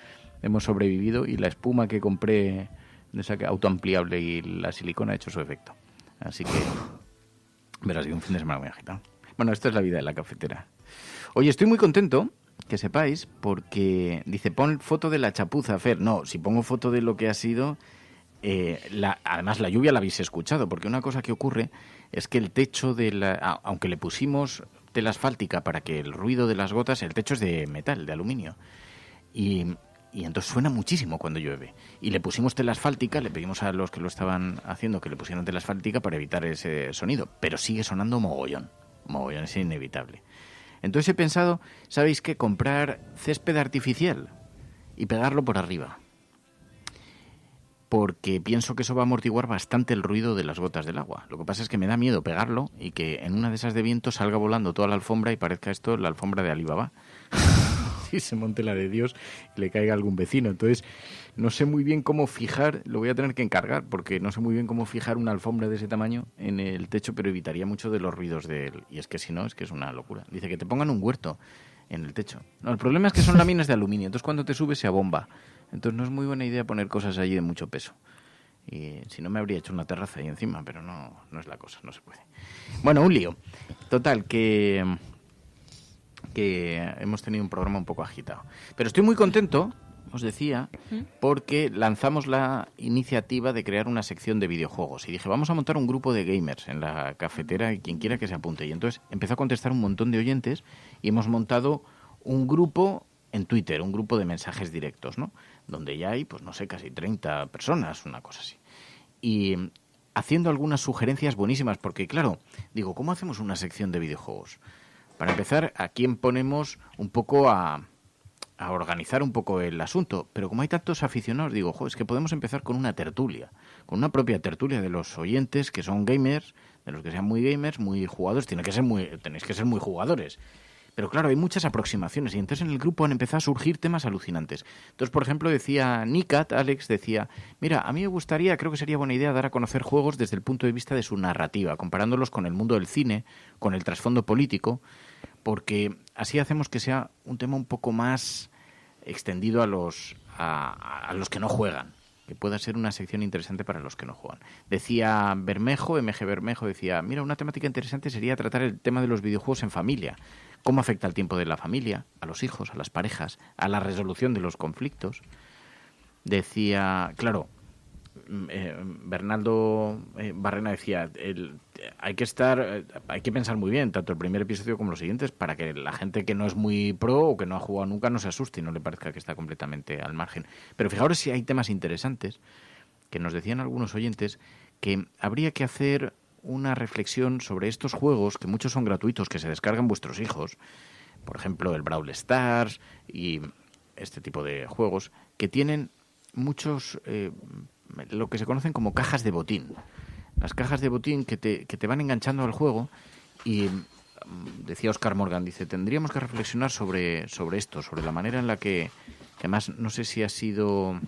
hemos sobrevivido y la espuma que compré de esa autoampliable y la silicona ha hecho su efecto. Así que verás, ha sido un fin de semana muy agitado. Bueno, esta es la vida de la cafetera. Oye, estoy muy contento, que sepáis, porque dice, pon foto de la chapuza, Fer. No, si pongo foto de lo que ha sido... además la lluvia la habéis escuchado, porque una cosa que ocurre es que el techo aunque le pusimos tela asfáltica para que el ruido de las gotas, el techo es de metal, de aluminio, y entonces suena muchísimo cuando llueve. Y le pusimos tela asfáltica, le pedimos a los que lo estaban haciendo que le pusieran tela asfáltica para evitar ese sonido, pero sigue sonando mogollón, es inevitable. Entonces he pensado, ¿sabéis qué? Comprar césped artificial y pegarlo por arriba, porque pienso que eso va a amortiguar bastante el ruido de las gotas del agua. Lo que pasa es que me da miedo pegarlo y que en una de esas de viento salga volando toda la alfombra y parezca esto la alfombra de Alibaba. Y se monte la de Dios y le caiga a algún vecino. Entonces, no sé muy bien cómo fijar, lo voy a tener que encargar, porque no sé muy bien cómo fijar una alfombra de ese tamaño en el techo, pero evitaría mucho de los ruidos de él. Y es que si no, es que es una locura. Dice que te pongan un huerto en el techo. No, el problema es que son láminas de aluminio, entonces cuando te subes se abomba. Entonces no es muy buena idea poner cosas allí de mucho peso. Y si no me habría hecho una terraza ahí encima, pero no es la cosa, no se puede. Bueno, un lío. Total, que hemos tenido un programa un poco agitado. Pero estoy muy contento, os decía, porque lanzamos la iniciativa de crear una sección de videojuegos. Y dije, vamos a montar un grupo de gamers en la cafetera y quien quiera que se apunte. Y entonces empezó a contestar un montón de oyentes y hemos montado un grupo en Twitter, un grupo de mensajes directos, ¿no? Donde ya hay, pues no sé, casi 30 personas, una cosa así. Y haciendo algunas sugerencias buenísimas, porque claro, digo, ¿cómo hacemos una sección de videojuegos? Para empezar, ¿a quién ponemos un poco a organizar un poco el asunto? Pero como hay tantos aficionados, digo, es que podemos empezar con una tertulia, con una propia tertulia de los oyentes que son gamers, de los que sean muy gamers, muy jugadores, tenéis que ser muy jugadores. Pero claro, hay muchas aproximaciones y entonces en el grupo han empezado a surgir temas alucinantes. Entonces, por ejemplo, decía Nikat, Alex, decía, mira, a mí me gustaría, creo que sería buena idea dar a conocer juegos desde el punto de vista de su narrativa, comparándolos con el mundo del cine, con el trasfondo político, porque así hacemos que sea un tema un poco más extendido a los que no juegan, que pueda ser una sección interesante para los que no juegan. Decía Bermejo, MG Bermejo, decía, mira, una temática interesante sería tratar el tema de los videojuegos en familia. ¿Cómo afecta el tiempo de la familia, a los hijos, a las parejas, a la resolución de los conflictos? Decía, claro, Bernardo Barrena decía, hay que pensar muy bien, tanto el primer episodio como los siguientes, para que la gente que no es muy pro o que no ha jugado nunca no se asuste y no le parezca que está completamente al margen. Pero fijaros si hay temas interesantes que nos decían algunos oyentes que habría que hacer una reflexión sobre estos juegos, que muchos son gratuitos, que se descargan vuestros hijos, por ejemplo el Brawl Stars y este tipo de juegos, que tienen muchos, lo que se conocen como cajas de botín. Las cajas de botín que te van enganchando al juego y, decía Oscar Morgan, dice, tendríamos que reflexionar sobre esto, sobre la manera en la que además, no sé si ha sido...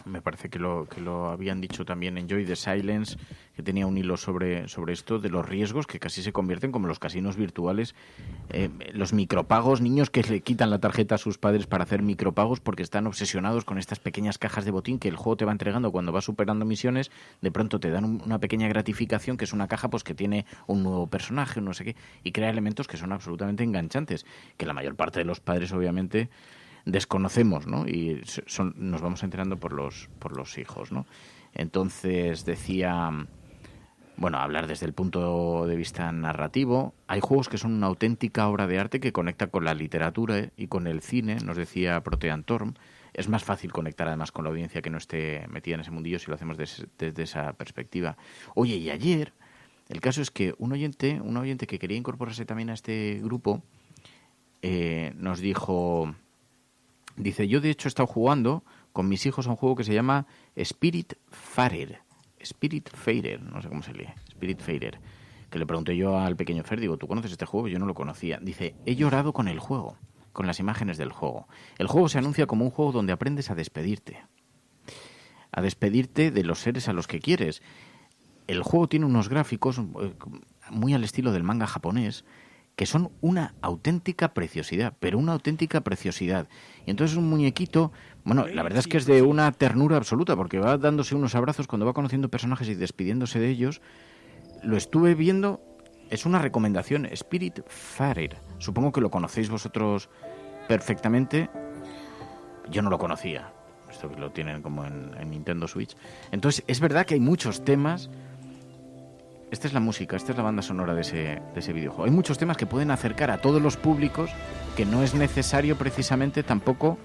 Me parece que lo habían dicho también en Enjoy the Silence, que tenía un hilo sobre esto, de los riesgos que casi se convierten como los casinos virtuales, los micropagos, niños que le quitan la tarjeta a sus padres para hacer micropagos porque están obsesionados con estas pequeñas cajas de botín que el juego te va entregando cuando vas superando misiones, de pronto te dan una pequeña gratificación que es una caja pues que tiene un nuevo personaje, no sé qué, y crea elementos que son absolutamente enganchantes, que la mayor parte de los padres obviamente desconocemos, ¿no? Y nos vamos enterando por los hijos, ¿no? Entonces decía, bueno, hablar desde el punto de vista narrativo. Hay juegos que son una auténtica obra de arte que conecta con la literatura y con el cine, nos decía Protean Torm. Es más fácil conectar además con la audiencia que no esté metida en ese mundillo si lo hacemos desde esa perspectiva. Oye, y ayer, el caso es que un oyente que quería incorporarse también a este grupo, nos dijo... Dice, yo de hecho he estado jugando con mis hijos a un juego que se llama Spiritfarer, no sé cómo se lee, Spiritfarer, que le pregunté yo al pequeño Fer, digo, ¿tú conoces este juego? Yo no lo conocía. Dice, he llorado con el juego, con las imágenes del juego. El juego se anuncia como un juego donde aprendes a despedirte de los seres a los que quieres. El juego tiene unos gráficos muy al estilo del manga japonés, que son una auténtica preciosidad, pero una auténtica preciosidad. Y entonces un muñequito, bueno, la verdad es que es de una ternura absoluta, porque va dándose unos abrazos cuando va conociendo personajes y despidiéndose de ellos. Lo estuve viendo, es una recomendación, Spiritfarer. Supongo que lo conocéis vosotros perfectamente. Yo no lo conocía, esto que lo tienen como en Nintendo Switch. Entonces, es verdad que hay muchos temas. Esta es la música, esta es la banda sonora de ese videojuego. Hay muchos temas que pueden acercar a todos los públicos, que no es necesario precisamente tampoco...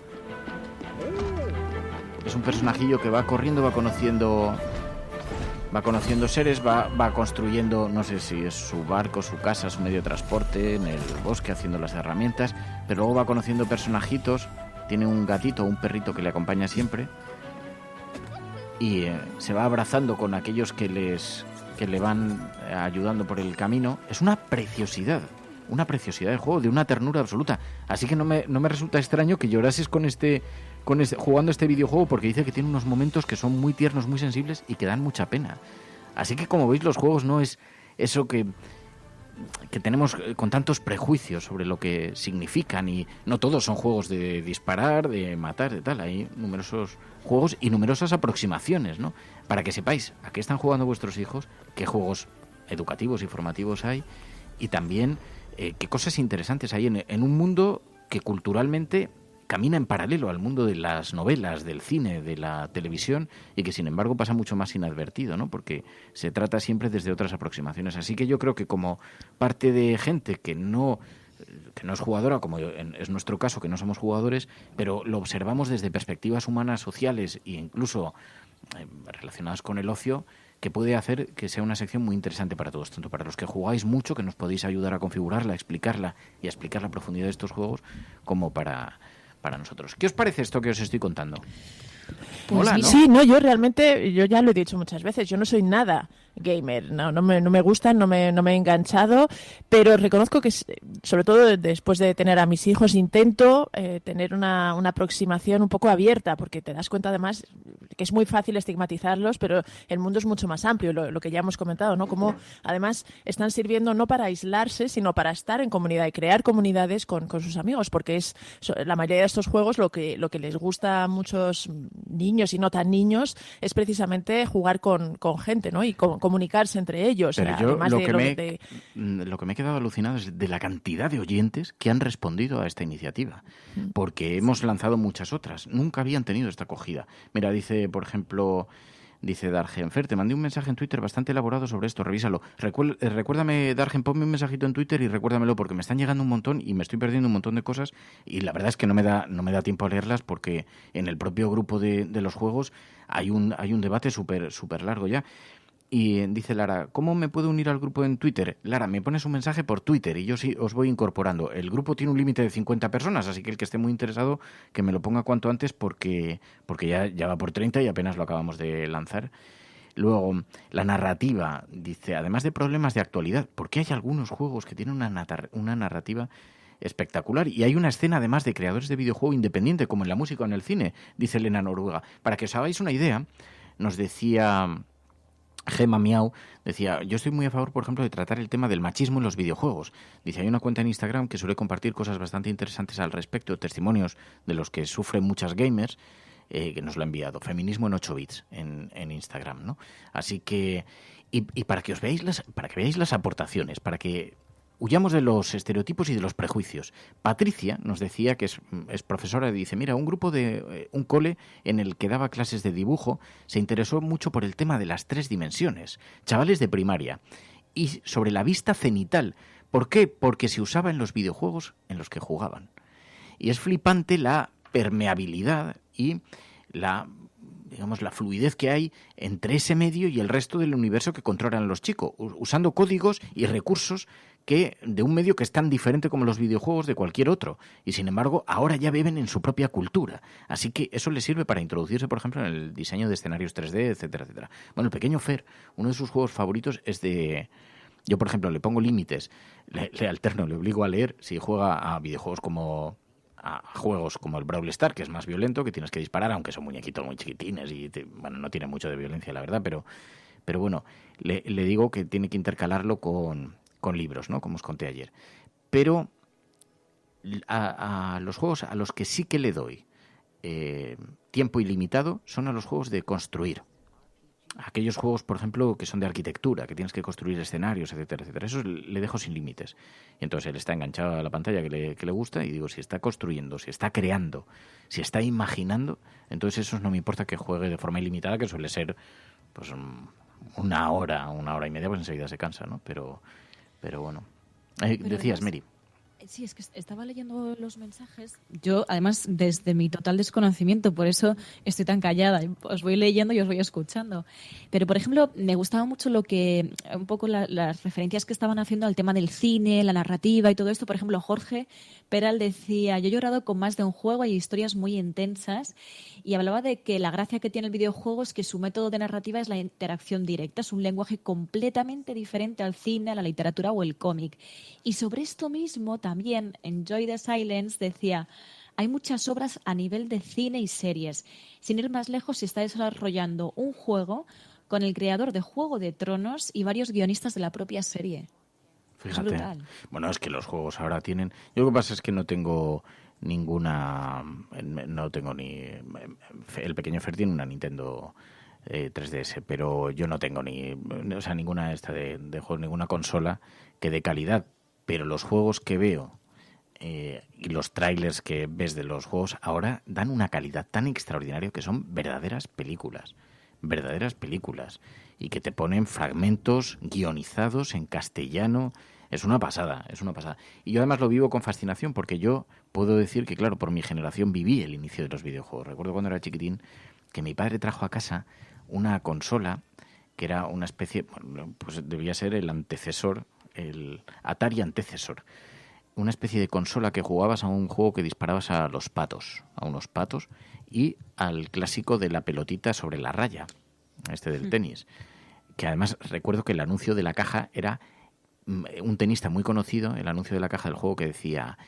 Es un personajillo que va corriendo, va conociendo seres, va construyendo, no sé si es su barco, su casa, su medio de transporte, en el bosque, haciendo las herramientas, pero luego va conociendo personajitos, tiene un gatito o un perrito que le acompaña siempre, y se va abrazando con aquellos que le van ayudando por el camino. Es una preciosidad de juego, de una ternura absoluta. Así que no me resulta extraño que llorases jugando este videojuego, porque dice que tiene unos momentos que son muy tiernos, muy sensibles y que dan mucha pena. Así que, como veis, los juegos no es eso que tenemos con tantos prejuicios sobre lo que significan, y no todos son juegos de disparar, de matar, de tal. Hay numerosos juegos y numerosas aproximaciones, ¿no? Para que sepáis a qué están jugando vuestros hijos, qué juegos educativos y formativos hay, y también qué cosas interesantes hay en un mundo que culturalmente camina en paralelo al mundo de las novelas, del cine, de la televisión, y que sin embargo pasa mucho más inadvertido, ¿no? Porque se trata siempre desde otras aproximaciones. Así que yo creo que como parte de gente que no es jugadora, como es nuestro caso, que no somos jugadores, pero lo observamos desde perspectivas humanas, sociales e incluso relacionadas con el ocio, que puede hacer que sea una sección muy interesante para todos, tanto para los que jugáis mucho, que nos podéis ayudar a configurarla, a explicarla y a explicar la profundidad de estos juegos, como para nosotros. ¿Qué os parece esto que os estoy contando? Pues hola, ¿no? Sí, yo realmente, yo ya lo he dicho muchas veces, yo no soy nada gamer, no me gustan, no me he enganchado, pero reconozco que, sobre todo después de tener a mis hijos, intento tener una aproximación un poco abierta, porque te das cuenta además que es muy fácil estigmatizarlos, pero el mundo es mucho más amplio, lo que ya hemos comentado, ¿no? Como además están sirviendo no para aislarse, sino para estar en comunidad y crear comunidades con sus amigos, porque es la mayoría de estos juegos lo que les gusta a muchos niños y no tan niños es precisamente jugar con gente, ¿no? Y comunicarse entre ellos. Pero yo además lo que me he quedado alucinado es de la cantidad de oyentes que han respondido a esta iniciativa, porque hemos lanzado muchas otras. Nunca habían tenido esta acogida. Mira, dice, por ejemplo, Dargen, Fer, te mandé un mensaje en Twitter bastante elaborado sobre esto, revísalo. Recuérdame, Dargen, ponme un mensajito en Twitter y recuérdamelo, porque me están llegando un montón y me estoy perdiendo un montón de cosas, y la verdad es que no me da tiempo a leerlas, porque en el propio grupo de los juegos hay un debate súper largo ya. Y dice Lara, ¿cómo me puedo unir al grupo en Twitter? Lara, me pones un mensaje por Twitter y yo sí os voy incorporando. El grupo tiene un límite de 50 personas, así que el que esté muy interesado que me lo ponga cuanto antes, porque ya va por 30 y apenas lo acabamos de lanzar. Luego, la narrativa, dice, además de problemas de actualidad, ¿por qué hay algunos juegos que tienen una narrativa espectacular? Y hay una escena además de creadores de videojuego independiente, como en la música o en el cine, dice Elena Noruega. Para que os hagáis una idea, nos decía Gema Miau, decía, yo estoy muy a favor, por ejemplo, de tratar el tema del machismo en los videojuegos. Dice, hay una cuenta en Instagram que suele compartir cosas bastante interesantes al respecto, testimonios de los que sufren muchas gamers, que nos lo ha enviado, Feminismo en 8 bits en Instagram, ¿no? Así que, y para que veáis las aportaciones, para que huyamos de los estereotipos y de los prejuicios. Patricia nos decía, que es profesora, y dice, mira, un grupo de un cole en el que daba clases de dibujo se interesó mucho por el tema de las 3 dimensiones, chavales de primaria, y sobre la vista cenital. ¿Por qué? Porque se usaba en los videojuegos en los que jugaban. Y es flipante la permeabilidad y la fluidez que hay entre ese medio y el resto del universo que controlan los chicos, usando códigos y recursos de un medio que es tan diferente como los videojuegos de cualquier otro, y sin embargo ahora ya viven en su propia cultura. Así que eso les sirve para introducirse, por ejemplo, en el diseño de escenarios 3D, etcétera, etcétera. Bueno, el pequeño Fer, uno de sus juegos favoritos es de... Yo, por ejemplo, le pongo límites, le alterno, le obligo a leer si juega a videojuegos a juegos como el Brawl Stars, que es más violento, que tienes que disparar, aunque son muñequitos muy chiquitines y no tiene mucho de violencia, la verdad, pero bueno, le digo que tiene que intercalarlo con libros, ¿no? Como os conté ayer. Pero a los juegos a los que sí que le doy tiempo ilimitado son a los juegos de construir. Aquellos juegos, por ejemplo, que son de arquitectura, que tienes que construir escenarios, etcétera, etcétera. Esos le dejo sin límites. Y entonces él está enganchado a la pantalla que le gusta, y digo, si está construyendo, si está creando, si está imaginando, entonces esos no me importa que juegue de forma ilimitada, que suele ser pues una hora y media, pues enseguida se cansa, ¿no? Pero bueno. Decías, Mary. Sí, es que estaba leyendo los mensajes. Yo, además, desde mi total desconocimiento, por eso estoy tan callada. Os voy leyendo y os voy escuchando. Pero, por ejemplo, me gustaba mucho un poco las referencias que estaban haciendo al tema del cine, la narrativa y todo esto. Por ejemplo, Jorge Peral decía, yo he llorado con más de un juego, hay historias muy intensas, y hablaba de que la gracia que tiene el videojuego es que su método de narrativa es la interacción directa, es un lenguaje completamente diferente al cine, a la literatura o el cómic. Y sobre esto mismo también Enjoy the Silence decía, hay muchas obras a nivel de cine y series. Sin ir más lejos, se está desarrollando un juego con el creador de Juego de Tronos y varios guionistas de la propia serie. Fíjate. Bueno, es que los juegos ahora tienen... Yo lo que pasa es que no tengo ni... El pequeño Fer tiene una Nintendo 3DS, pero yo no tengo ninguna de juego, ninguna consola que dé calidad. Pero los juegos que veo y los trailers que ves de los juegos ahora dan una calidad tan extraordinaria que son verdaderas películas, y que te ponen fragmentos guionizados en castellano. Es una pasada. Y yo además lo vivo con fascinación, porque yo puedo decir que, claro, por mi generación viví el inicio de los videojuegos. Recuerdo cuando era chiquitín que mi padre trajo a casa una consola que era una especie, pues debía ser el antecesor, el Atari antecesor, una especie de consola que jugabas a un juego que disparabas a unos patos, y al clásico de la pelotita sobre la raya, del tenis, que además recuerdo que el anuncio de la caja era un tenista muy conocido, el anuncio de la caja del juego, que decía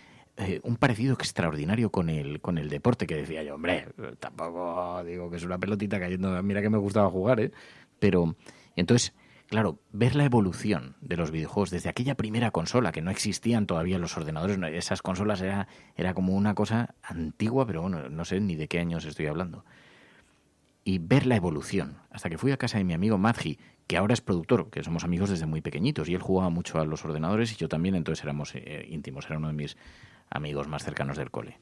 un parecido extraordinario con el deporte, que decía yo, hombre, tampoco digo que es una pelotita cayendo, mira que me gustaba jugar, pero entonces, claro, ver la evolución de los videojuegos desde aquella primera consola, que no existían todavía los ordenadores, esas consolas era como una cosa antigua, pero bueno, no sé ni de qué años estoy hablando. Y ver la evolución, hasta que fui a casa de mi amigo Madji, que ahora es productor, que somos amigos desde muy pequeñitos, y él jugaba mucho a los ordenadores y yo también, entonces éramos íntimos, era uno de mis amigos más cercanos del cole,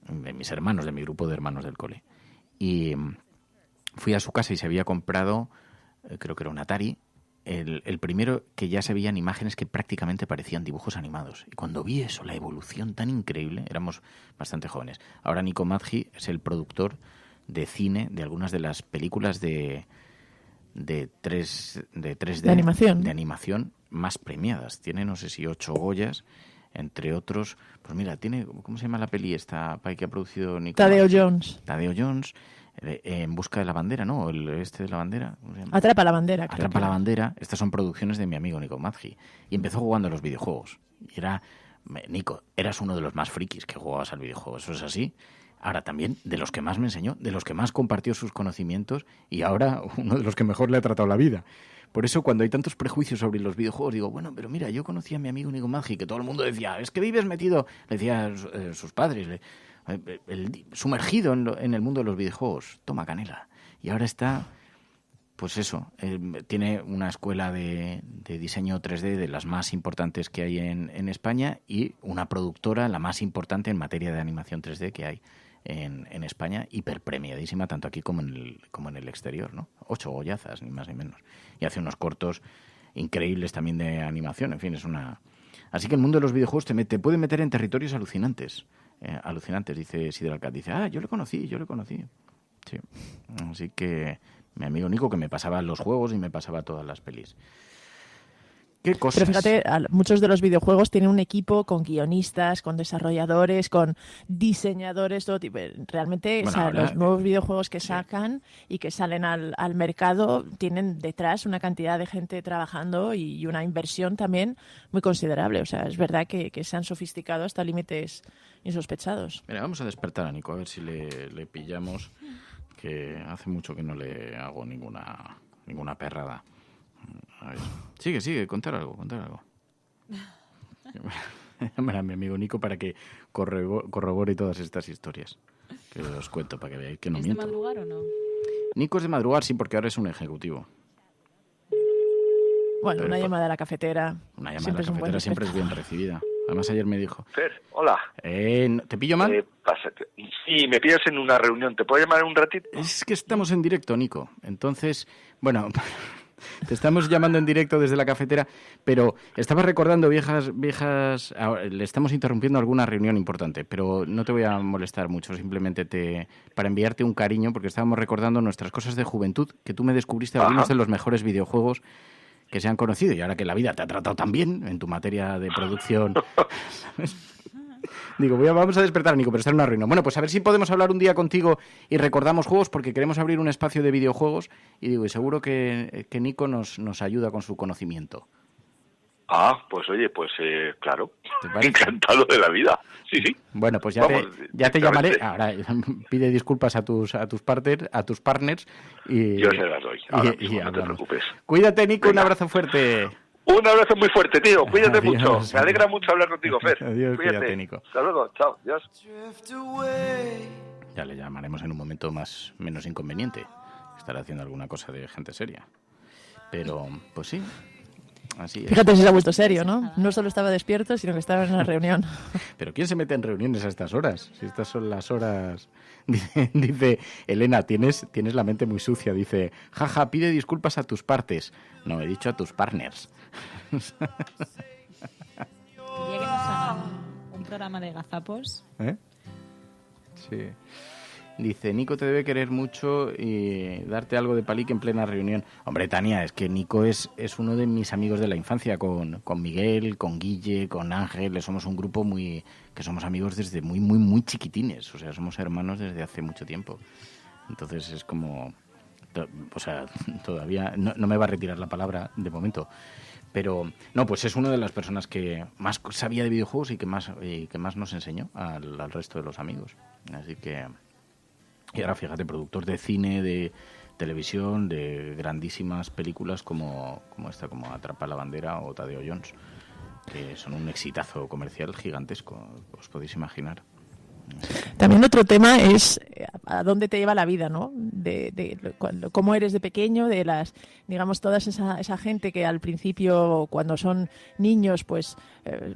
de mis hermanos, de mi grupo de hermanos del cole. Y fui a su casa y se había comprado, creo que era un Atari, el primero, que ya se veían imágenes que prácticamente parecían dibujos animados. Y cuando vi eso, la evolución tan increíble, éramos bastante jóvenes. Ahora Nico Madji es el productor de cine de algunas de las películas de 3D, de animación más premiadas. Tiene, no sé si 8 Goyas, entre otros. Pues mira, tiene, ¿cómo se llama la peli esta que ha producido Nico Tadeo Madji? Tadeo Jones. En busca de la bandera, ¿no? De la bandera. ¿Cómo se llama? Atrapa la bandera. Atrapa la bandera. Estas son producciones de mi amigo Nico Madji. Y empezó jugando a los videojuegos. Y Nico, eras uno de los más frikis que jugabas al videojuego. Eso es así. Ahora también de los que más me enseñó, de los que más compartió sus conocimientos, y ahora uno de los que mejor le ha tratado la vida. Por eso, cuando hay tantos prejuicios sobre los videojuegos, digo, bueno, pero mira, yo conocí a mi amigo Nico Madji, que todo el mundo decía, es que vives metido, le decía sus padres, sumergido en el mundo de los videojuegos. Toma canela. Y ahora está, pues eso, tiene una escuela de diseño 3D de las más importantes que hay en España, y una productora, la más importante en materia de animación 3D que hay en España, hiperpremiadísima, tanto aquí como en el exterior, ¿no? 8 goyazas, ni más ni menos. Y hace unos cortos increíbles también de animación, en fin, es una... Así que el mundo de los videojuegos te puede meter en territorios alucinantes. Dice Sideralcat, dice, yo le conocí. Sí. Así que mi amigo Nico, que me pasaba los juegos y me pasaba todas las pelis. ¿Qué cosas? Pero fíjate, muchos de los videojuegos tienen un equipo con guionistas, con desarrolladores, con diseñadores, todo tipo. Realmente, bueno, ahora, los nuevos videojuegos que sacan y que salen al mercado tienen detrás una cantidad de gente trabajando y una inversión también muy considerable. O sea, es verdad que se han sofisticado hasta límites insospechados. Mira, vamos a despertar a Nico, a ver si le pillamos, que hace mucho que no le hago ninguna perrada. A ver. Sigue, contar algo. Llámame a mi amigo Nico para que corrobore todas estas historias que os cuento, para que veáis que no miento. ¿Es de madrugar o no? Nico es de madrugar, sí, porque ahora es un ejecutivo. Bueno, una llamada a la cafetera. Una llamada a la cafetera siempre es bien recibida. Además, ayer me dijo... Fer, hola. ¿Te pillo mal? Sí, me pillas en una reunión. ¿Te puedo llamar en un ratito? Es que estamos en directo, Nico. Entonces, bueno... Te estamos llamando en directo desde la cafetera, pero estaba recordando viejas... Le estamos interrumpiendo alguna reunión importante, pero no te voy a molestar mucho, simplemente para enviarte un cariño, porque estábamos recordando nuestras cosas de juventud, que tú me descubriste algunos de los mejores videojuegos que se han conocido, y ahora que la vida te ha tratado tan bien en tu materia de producción... ¿sabes? Digo, vamos a despertar a Nico, pero está en una reunión. Bueno, pues a ver si podemos hablar un día contigo y recordamos juegos, porque queremos abrir un espacio de videojuegos y seguro que Nico nos ayuda con su conocimiento. Pues oye, claro, encantado de la vida. Sí. Bueno, pues ya te llamaré. Ahora pide disculpas a tus partners y yo se las doy. No te preocupes. Cuídate, Nico. Venga. Un abrazo fuerte. Un abrazo muy fuerte, tío. Cuídate mucho. Me alegra mucho hablar contigo, Fer. Adiós, cuídate, Nico. Hasta luego. Chao. Adiós. Ya le llamaremos en un momento menos inconveniente. Estará haciendo alguna cosa de gente seria. Pero, pues sí. Así es. Fíjate si se ha vuelto serio, ¿no? No solo estaba despierto, sino que estaba en una reunión. ¿Pero quién se mete en reuniones a estas horas? Si estas son las horas... Dice Elena, tienes la mente muy sucia. Dice, jaja, pide disculpas a tus partes. No, he dicho a tus partners. Quería que nos hagan un programa de gazapos. Sí. Dice, Nico te debe querer mucho y darte algo de palique en plena reunión. Hombre, Tania, es que Nico es uno de mis amigos de la infancia, con Miguel, con Guille, con Ángel. Somos un grupo que somos amigos desde muy, muy, muy chiquitines. O sea, somos hermanos desde hace mucho tiempo. Entonces es como... O sea, todavía no me va a retirar la palabra de momento. Pero, no, pues es una de las personas que más sabía de videojuegos y que más nos enseñó al resto de los amigos. Así que... Y ahora fíjate, productor de cine, de televisión, de grandísimas películas como Atrapa la bandera o Tadeo Jones, que son un exitazo comercial gigantesco, os podéis imaginar. También otro tema es a dónde te lleva la vida, ¿no? De cómo eres de pequeño, de las, digamos, toda esa gente que al principio, cuando son niños, pues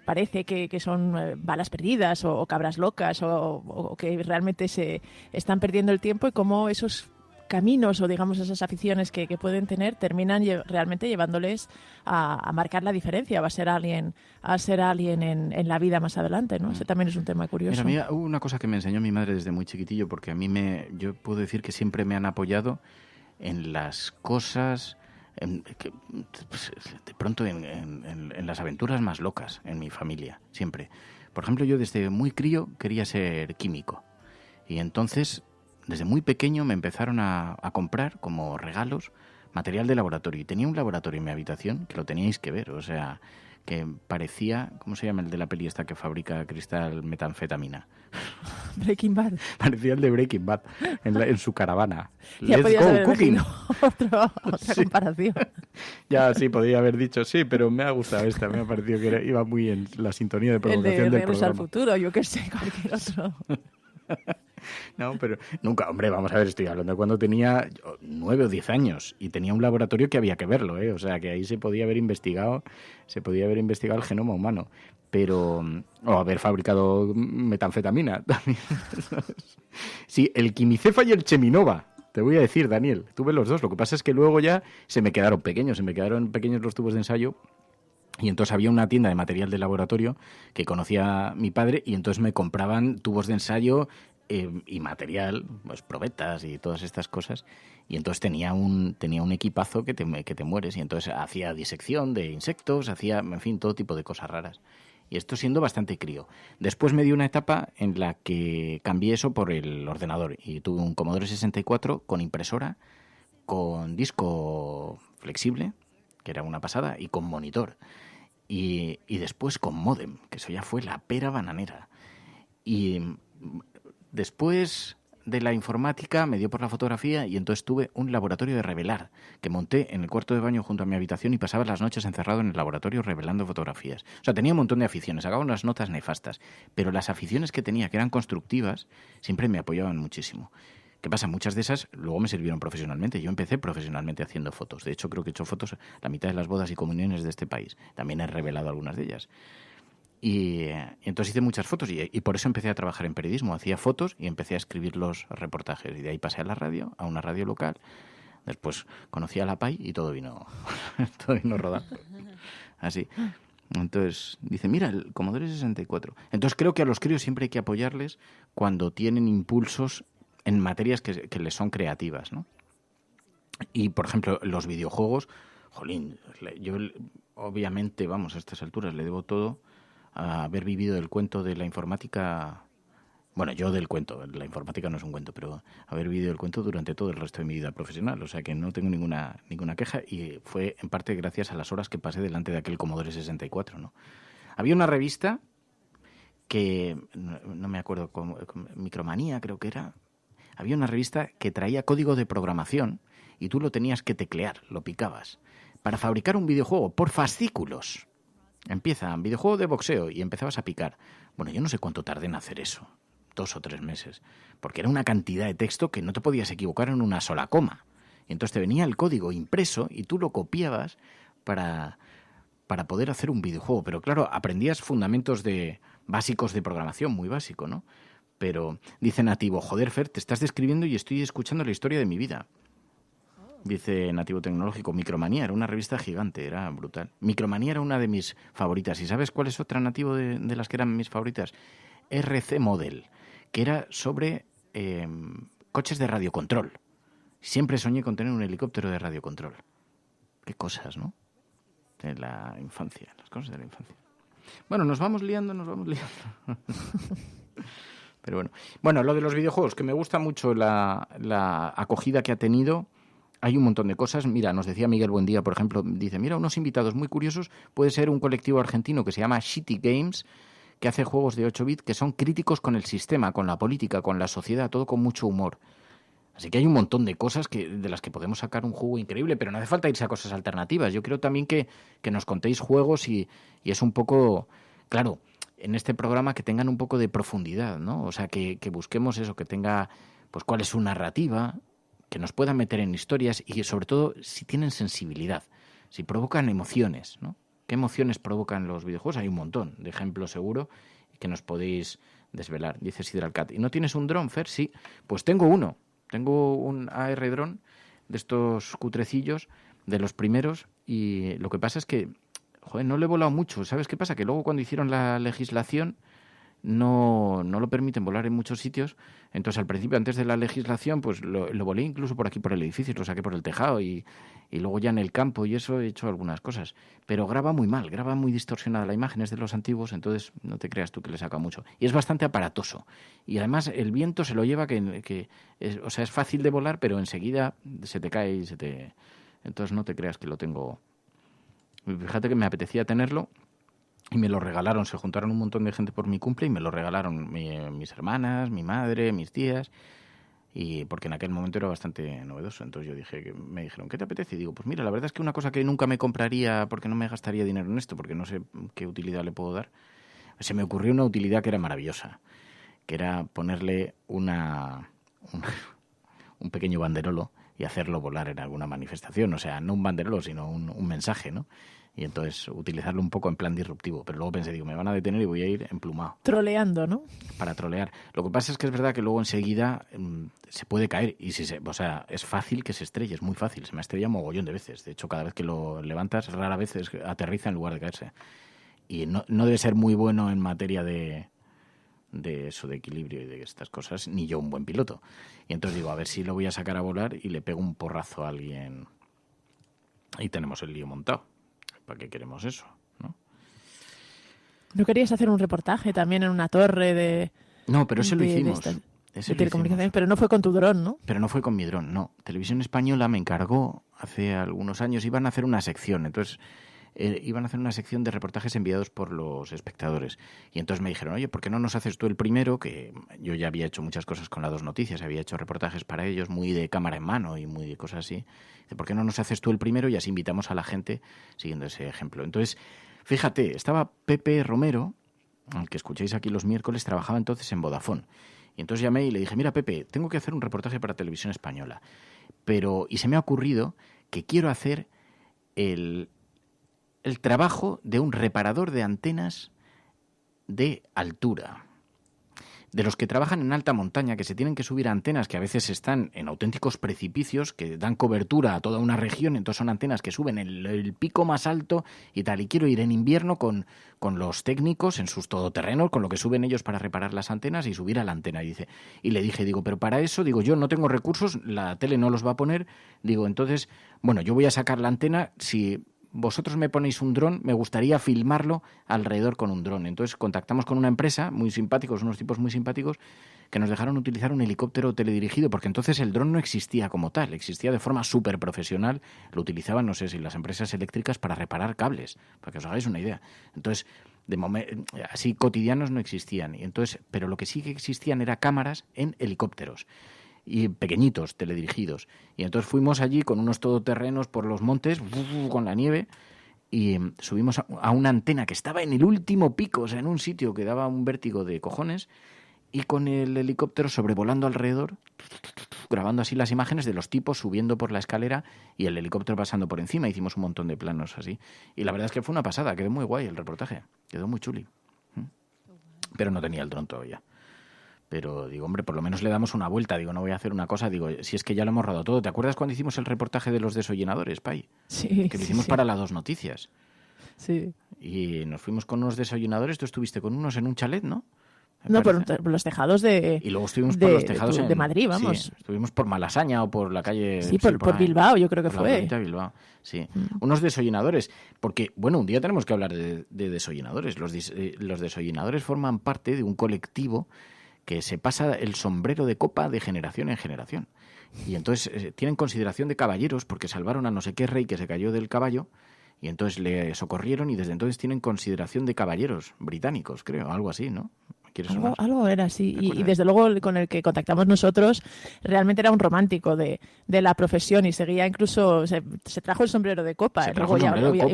parece que son balas perdidas o cabras locas o que realmente se están perdiendo el tiempo, y cómo esos caminos o digamos esas aficiones que pueden tener terminan realmente llevándoles a marcar la diferencia, va a ser alguien en la vida más adelante, ¿no? Ese también es un tema curioso. Mira, hubo una cosa que me enseñó mi madre desde muy chiquitillo, porque a mí yo puedo decir que siempre me han apoyado en las cosas, de pronto en las aventuras más locas en mi familia, siempre. Por ejemplo, yo desde muy crío quería ser químico, y entonces desde muy pequeño me empezaron a comprar como regalos material de laboratorio. Y tenía un laboratorio en mi habitación que lo teníais que ver. O sea, que parecía... ¿Cómo se llama el de la peli esta que fabrica cristal metanfetamina? Breaking Bad. Parecía el de Breaking Bad en su caravana. Ya Let's go cooking. Otra Sí. comparación. Ya, sí, podría haber dicho sí, pero me ha gustado esta. Me ha parecido que iba muy en la sintonía de provocación del programa. Al futuro, yo qué sé, cualquier otro. No, pero nunca, hombre, vamos a ver, estoy hablando de cuando tenía 9 o 10 años y tenía un laboratorio que había que verlo, o sea, que ahí se podía haber investigado el genoma humano, pero o haber fabricado metanfetamina también. Sí, el quimicefa y el cheminova. Te voy a decir, Daniel, tuve los dos. Lo que pasa es que luego ya se me quedaron pequeños los tubos de ensayo. Y entonces había una tienda de material de laboratorio que conocía mi padre, y entonces me compraban tubos de ensayo y material, pues probetas y todas estas cosas. Y entonces tenía un equipazo que te mueres. Y entonces hacía disección de insectos, hacía, en fin, todo tipo de cosas raras. Y esto siendo bastante crío. Después me dio una etapa en la que cambié eso por el ordenador. Y tuve un Commodore 64 con impresora, con disco flexible, que era una pasada, y con monitor. Y después con módem, que eso ya fue la pera bananera. Y después de la informática me dio por la fotografía, y entonces tuve un laboratorio de revelar que monté en el cuarto de baño junto a mi habitación, y pasaba las noches encerrado en el laboratorio revelando fotografías. O sea, tenía un montón de aficiones, sacaba unas notas nefastas, pero las aficiones que tenía, que eran constructivas, siempre me apoyaban muchísimo. ¿Qué pasa? Muchas de esas luego me sirvieron profesionalmente. Yo empecé profesionalmente haciendo fotos. De hecho, creo que he hecho fotos la mitad de las bodas y comuniones de este país. También he revelado algunas de ellas. Y entonces hice muchas fotos, y por eso empecé a trabajar en periodismo. Hacía fotos y empecé a escribir los reportajes. Y de ahí pasé a la radio, a una radio local. Después conocí a la PAI y todo vino rodando. Así. Entonces dice, mira, el Commodore 64. Entonces creo que a los críos siempre hay que apoyarles cuando tienen impulsos en materias que les son creativas, ¿no? Y, por ejemplo, los videojuegos, jolín, yo obviamente, vamos, a estas alturas le debo todo a haber vivido el cuento de la informática. Bueno, yo del cuento, la informática no es un cuento, pero haber vivido el cuento durante todo el resto de mi vida profesional, o sea que no tengo ninguna queja, y fue en parte gracias a las horas que pasé delante de aquel Commodore 64, ¿no? Había una revista que, no me acuerdo, Micromanía creo que era. Había una revista que traía código de programación y tú lo tenías que teclear, lo picabas, para fabricar un videojuego por fascículos. Empieza videojuego de boxeo y empezabas a picar. Bueno, yo no sé cuánto tardé en hacer eso, 2 o 3 meses, porque era una cantidad de texto que no te podías equivocar en una sola coma. Y entonces te venía el código impreso y tú lo copiabas para poder hacer un videojuego. Pero claro, aprendías fundamentos básicos de programación, muy básico, ¿no? Pero dice Nativo, joder, Fer, te estás describiendo y estoy escuchando la historia de mi vida. Dice Nativo Tecnológico, Micromanía era una revista gigante, era brutal. Micromanía era una de mis favoritas. ¿Y sabes cuál es otra, Nativo, de las que eran mis favoritas? RC Model, que era sobre coches de radiocontrol. Siempre soñé con tener un helicóptero de radiocontrol. Qué cosas, ¿no? De la infancia, las cosas de la infancia. Bueno, nos vamos liando. Pero bueno, lo de los videojuegos, que me gusta mucho la acogida que ha tenido. Hay un montón de cosas. Mira, nos decía Miguel Buendía, por ejemplo, dice, mira, unos invitados muy curiosos. Puede ser un colectivo argentino que se llama Shitty Games, que hace juegos de 8 bits que son críticos con el sistema, con la política, con la sociedad, todo con mucho humor. Así que hay un montón de cosas de las que podemos sacar un jugo increíble, pero no hace falta irse a cosas alternativas. Yo creo también que nos contéis juegos y es un poco, claro, en este programa que tengan un poco de profundidad, ¿no? O sea, que busquemos eso, que tenga, pues, cuál es su narrativa, que nos puedan meter en historias y sobre todo si tienen sensibilidad, si provocan emociones, ¿no? ¿Qué emociones provocan los videojuegos? Hay un montón de ejemplos seguro que nos podéis desvelar, dice Sidralcat. ¿Y no tienes un dron, Fer? Sí, pues tengo uno. Tengo un AR dron de estos cutrecillos, de los primeros, y lo que pasa es que, joder, no le he volado mucho. ¿Sabes qué pasa? Que luego cuando hicieron la legislación no lo permiten volar en muchos sitios. Entonces, al principio, antes de la legislación, pues lo volé incluso por aquí, por el edificio, lo saqué por el tejado y luego ya en el campo y eso he hecho algunas cosas. Pero graba muy mal, graba muy distorsionada la imagen, es de los antiguos, entonces no te creas tú que le saca mucho. Y es bastante aparatoso. Y además el viento se lo lleva o sea, es fácil de volar, pero enseguida se te cae y entonces no te creas que lo tengo. Fíjate que me apetecía tenerlo. Y me lo regalaron, se juntaron un montón de gente por mi cumple y me lo regalaron mis hermanas, mi madre, mis tías, y porque en aquel momento era bastante novedoso. Entonces me dijeron, ¿qué te apetece? Y digo, pues mira, la verdad es que una cosa que nunca me compraría porque no me gastaría dinero en esto, porque no sé qué utilidad le puedo dar, se me ocurrió una utilidad que era maravillosa, que era ponerle un pequeño banderolo y hacerlo volar en alguna manifestación. O sea, no un banderolo, sino un mensaje, ¿no? Y entonces utilizarlo un poco en plan disruptivo. Pero luego pensé, me van a detener y voy a ir emplumado. Troleando, ¿no? Para trolear. Lo que pasa es que es verdad que luego enseguida se puede caer. Y o sea, es fácil que se estrelle, es muy fácil. Se me ha estrellado mogollón de veces. De hecho, cada vez que lo levantas, rara vez aterriza en lugar de caerse. Y no debe ser muy bueno en materia de eso, de equilibrio y de estas cosas, ni yo un buen piloto. Y entonces digo, a ver si lo voy a sacar a volar y le pego un porrazo a alguien. Y tenemos el lío montado. ¿Para qué queremos eso? ¿No querías hacer un reportaje también en una torre de... No, pero eso lo hicimos. De telecomunicaciones, pero no fue con tu dron, ¿no? Pero no fue con mi dron, no. Televisión Española me encargó hace algunos años, iban a hacer una sección, entonces... iban a hacer una sección de reportajes enviados por los espectadores. Y entonces me dijeron, oye, ¿por qué no nos haces tú el primero? Que yo ya había hecho muchas cosas con las Dos Noticias, había hecho reportajes para ellos, muy de cámara en mano y muy de cosas así. Dice, ¿por qué no nos haces tú el primero? Y así invitamos a la gente siguiendo ese ejemplo. Entonces, fíjate, estaba Pepe Romero, al que escucháis aquí los miércoles, trabajaba entonces en Vodafone. Y entonces llamé y le dije, mira, Pepe, tengo que hacer un reportaje para Televisión Española. Y se me ha ocurrido que quiero hacer el trabajo de un reparador de antenas de altura. De los que trabajan en alta montaña, que se tienen que subir a antenas que a veces están en auténticos precipicios, que dan cobertura a toda una región, entonces son antenas que suben el pico más alto y tal. Y quiero ir en invierno con los técnicos en sus todoterrenos, con lo que suben ellos para reparar las antenas y subir a la antena. Y le dije, pero para eso, yo no tengo recursos, la tele no los va a poner. Entonces, bueno, yo voy a sacar la antena, si vosotros me ponéis un dron, me gustaría filmarlo alrededor con un dron. Entonces contactamos con una empresa, muy simpáticos, unos tipos muy simpáticos, que nos dejaron utilizar un helicóptero teledirigido, porque entonces el dron no existía como tal, existía de forma súper profesional, lo utilizaban, no sé si las empresas eléctricas para reparar cables, para que os hagáis una idea. Entonces, así cotidianos no existían. Pero lo que sí que existían era cámaras en helicópteros. Y pequeñitos, teledirigidos. Y entonces fuimos allí con unos todoterrenos por los montes, con la nieve, y subimos a una antena que estaba en el último pico, o sea, en un sitio que daba un vértigo de cojones, y con el helicóptero sobrevolando alrededor, grabando así las imágenes de los tipos subiendo por la escalera y el helicóptero pasando por encima. Hicimos un montón de planos así. Y la verdad es que fue una pasada, quedó muy guay el reportaje, quedó muy chuli. Pero no tenía el dron todavía. Pero hombre, por lo menos le damos una vuelta. No voy a hacer una cosa. Si es que ya lo hemos rodado todo. ¿Te acuerdas cuando hicimos el reportaje de los desollenadores, Pai? Sí. Que lo hicimos para las Dos Noticias. Sí. Y nos fuimos con unos desollenadores. Tú estuviste con unos en un chalet, ¿no? No, por los tejados de... Y luego estuvimos por los tejados de Madrid, vamos. Sí, estuvimos por Malasaña o por la calle... Sí, por Bilbao, yo creo que fue. La Bilbao, sí. Unos desollinadores. Porque, bueno, un día tenemos que hablar de desollinadores. Los desollinadores forman parte de un colectivo que se pasa el sombrero de copa de generación en generación. Y entonces tienen consideración de caballeros porque salvaron a no sé qué rey que se cayó del caballo y entonces le socorrieron y desde entonces tienen consideración de caballeros británicos, creo, algo así, ¿no? Algo era así. Y desde luego con el que contactamos nosotros realmente era un romántico de la profesión y seguía incluso, se trajo el sombrero de copa. Y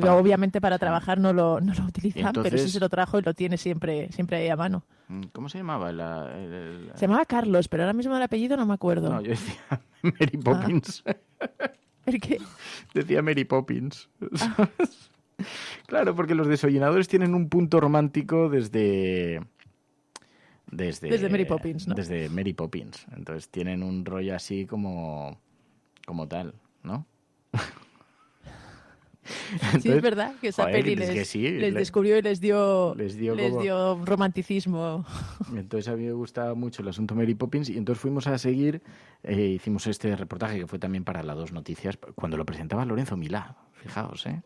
obviamente para trabajar no lo utilizan, entonces, pero sí se lo trajo y lo tiene siempre ahí a mano. ¿Cómo se llamaba? Se llamaba Carlos, pero ahora mismo el apellido no me acuerdo. No, yo decía Mary Poppins. ¿El qué? Decía Mary Poppins. Claro, porque los desollinadores tienen un punto romántico desde Mary Poppins, ¿no? Desde Mary Poppins. Entonces tienen un rollo así como tal, ¿no? Entonces, sí, es verdad que esa peli les descubrió y les dio romanticismo. Entonces a mí me gustaba mucho el asunto Mary Poppins y entonces fuimos a seguir, hicimos este reportaje que fue también para las 2 Noticias, cuando lo presentaba Lorenzo Milá, fijaos, ¿eh?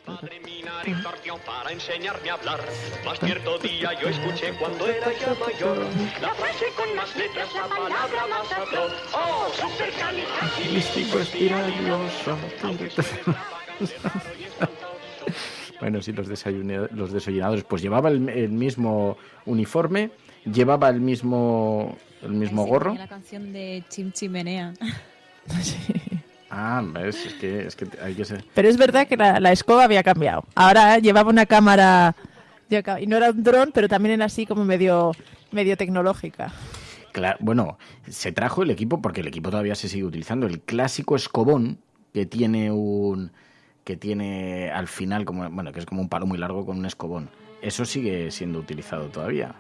Padre mi nariz partió para enseñarme a hablar. Más cierto día yo escuché cuando era ya mayor la frase con más letras, la palabra más habló. ¡Oh, supercalifragilisticoespialidoso! Bueno, sí, los desollinadores. Pues llevaba el mismo uniforme, llevaba el mismo gorro. La canción de Chim Chimenea. Sí. Ah, ves, es que hay que ser... Pero es verdad que la escoba había cambiado. Ahora llevaba una cámara, y no era un dron, pero también era así como medio tecnológica. Claro, bueno, se trajo el equipo, porque el equipo todavía se sigue utilizando, el clásico escobón que tiene al final, que es como un palo muy largo con un escobón. Eso sigue siendo utilizado todavía.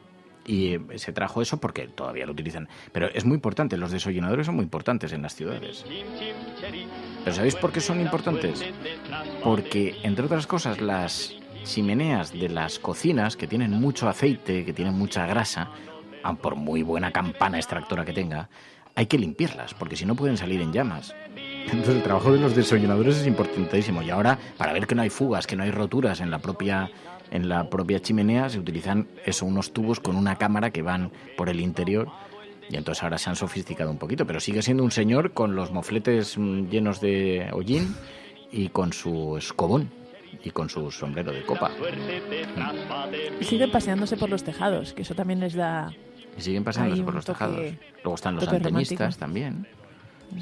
Y se trajo eso porque todavía lo utilizan. Pero es muy importante, los desollinadores son muy importantes en las ciudades. ¿Pero sabéis por qué son importantes? Porque, entre otras cosas, las chimeneas de las cocinas, que tienen mucho aceite, que tienen mucha grasa, aun por muy buena campana extractora que tenga, hay que limpiarlas, porque si no pueden salir en llamas. Entonces el trabajo de los desollinadores es importantísimo. Y ahora, para ver que no hay fugas, que no hay roturas en la propia chimenea, se utilizan unos tubos con una cámara que van por el interior y entonces ahora se han sofisticado un poquito, pero sigue siendo un señor con los mofletes llenos de hollín y con su escobón y con su sombrero de copa. Y siguen paseándose por los tejados, que eso también les da... Y siguen paseándose por los tejados. Luego están los antenistas también.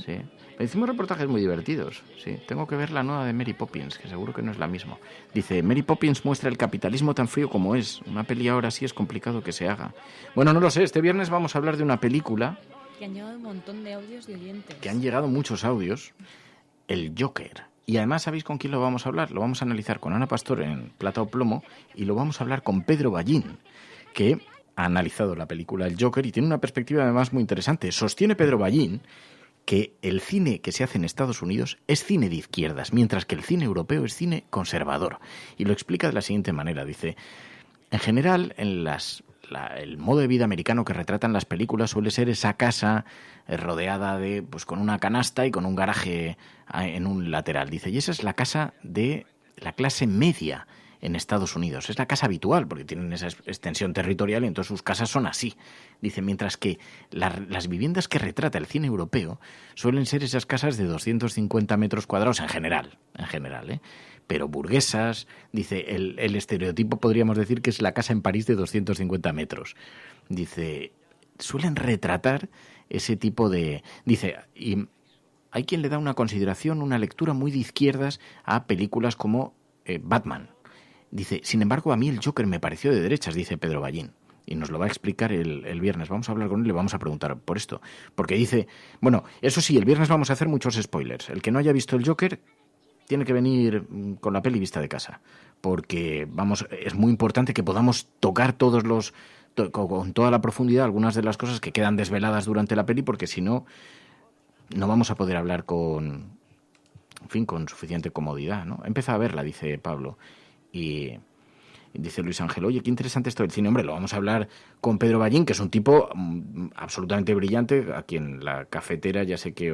Sí. Hicimos reportajes muy divertidos, sí. Tengo que ver la nueva de Mary Poppins, que seguro que no es la misma. Dice, Mary Poppins muestra el capitalismo tan frío como es. Una peli ahora sí es complicado que se haga. Bueno, no lo sé, este viernes vamos a hablar de una película... Que han llegado un montón de audios de oyentes. Que han llegado muchos audios. El Joker. Y además, ¿sabéis con quién lo vamos a hablar? Lo vamos a analizar con Ana Pastor en Plata o Plomo y lo vamos a hablar con Pedro Ballín, que ha analizado la película El Joker y tiene una perspectiva además muy interesante. Sostiene Pedro Ballín que el cine que se hace en Estados Unidos es cine de izquierdas, mientras que el cine europeo es cine conservador. Y lo explica de la siguiente manera. Dice, en general, el modo de vida americano que retratan las películas suele ser esa casa rodeada con una canasta y con un garaje en un lateral. Dice, y esa es la casa de la clase media en Estados Unidos. Es la casa habitual, porque tienen esa extensión territorial y entonces sus casas son así. Dice, mientras que las viviendas que retrata el cine europeo suelen ser esas casas de 250 metros cuadrados en general, pero burguesas. Dice, el estereotipo podríamos decir que es la casa en París de 250 metros. Dice, suelen retratar ese tipo de... Dice, y hay quien le da una consideración, una lectura muy de izquierdas a películas como Batman. Dice, sin embargo, a mí el Joker me pareció de derechas, dice Pedro Ballín. Y nos lo va a explicar el viernes. Vamos a hablar con él y le vamos a preguntar por esto. Porque dice, bueno, eso sí, el viernes vamos a hacer muchos spoilers. El que no haya visto el Joker tiene que venir con la peli vista de casa. Porque, es muy importante que podamos tocar con toda la profundidad algunas de las cosas que quedan desveladas durante la peli, porque si no, no vamos a poder hablar con suficiente comodidad, ¿no? Empieza a verla, dice Pablo. Y Dice Luis Ángel, oye, qué interesante esto del cine. Hombre, lo vamos a hablar con Pedro Ballín, que es un tipo absolutamente brillante, a quien La Cafetera ya sé que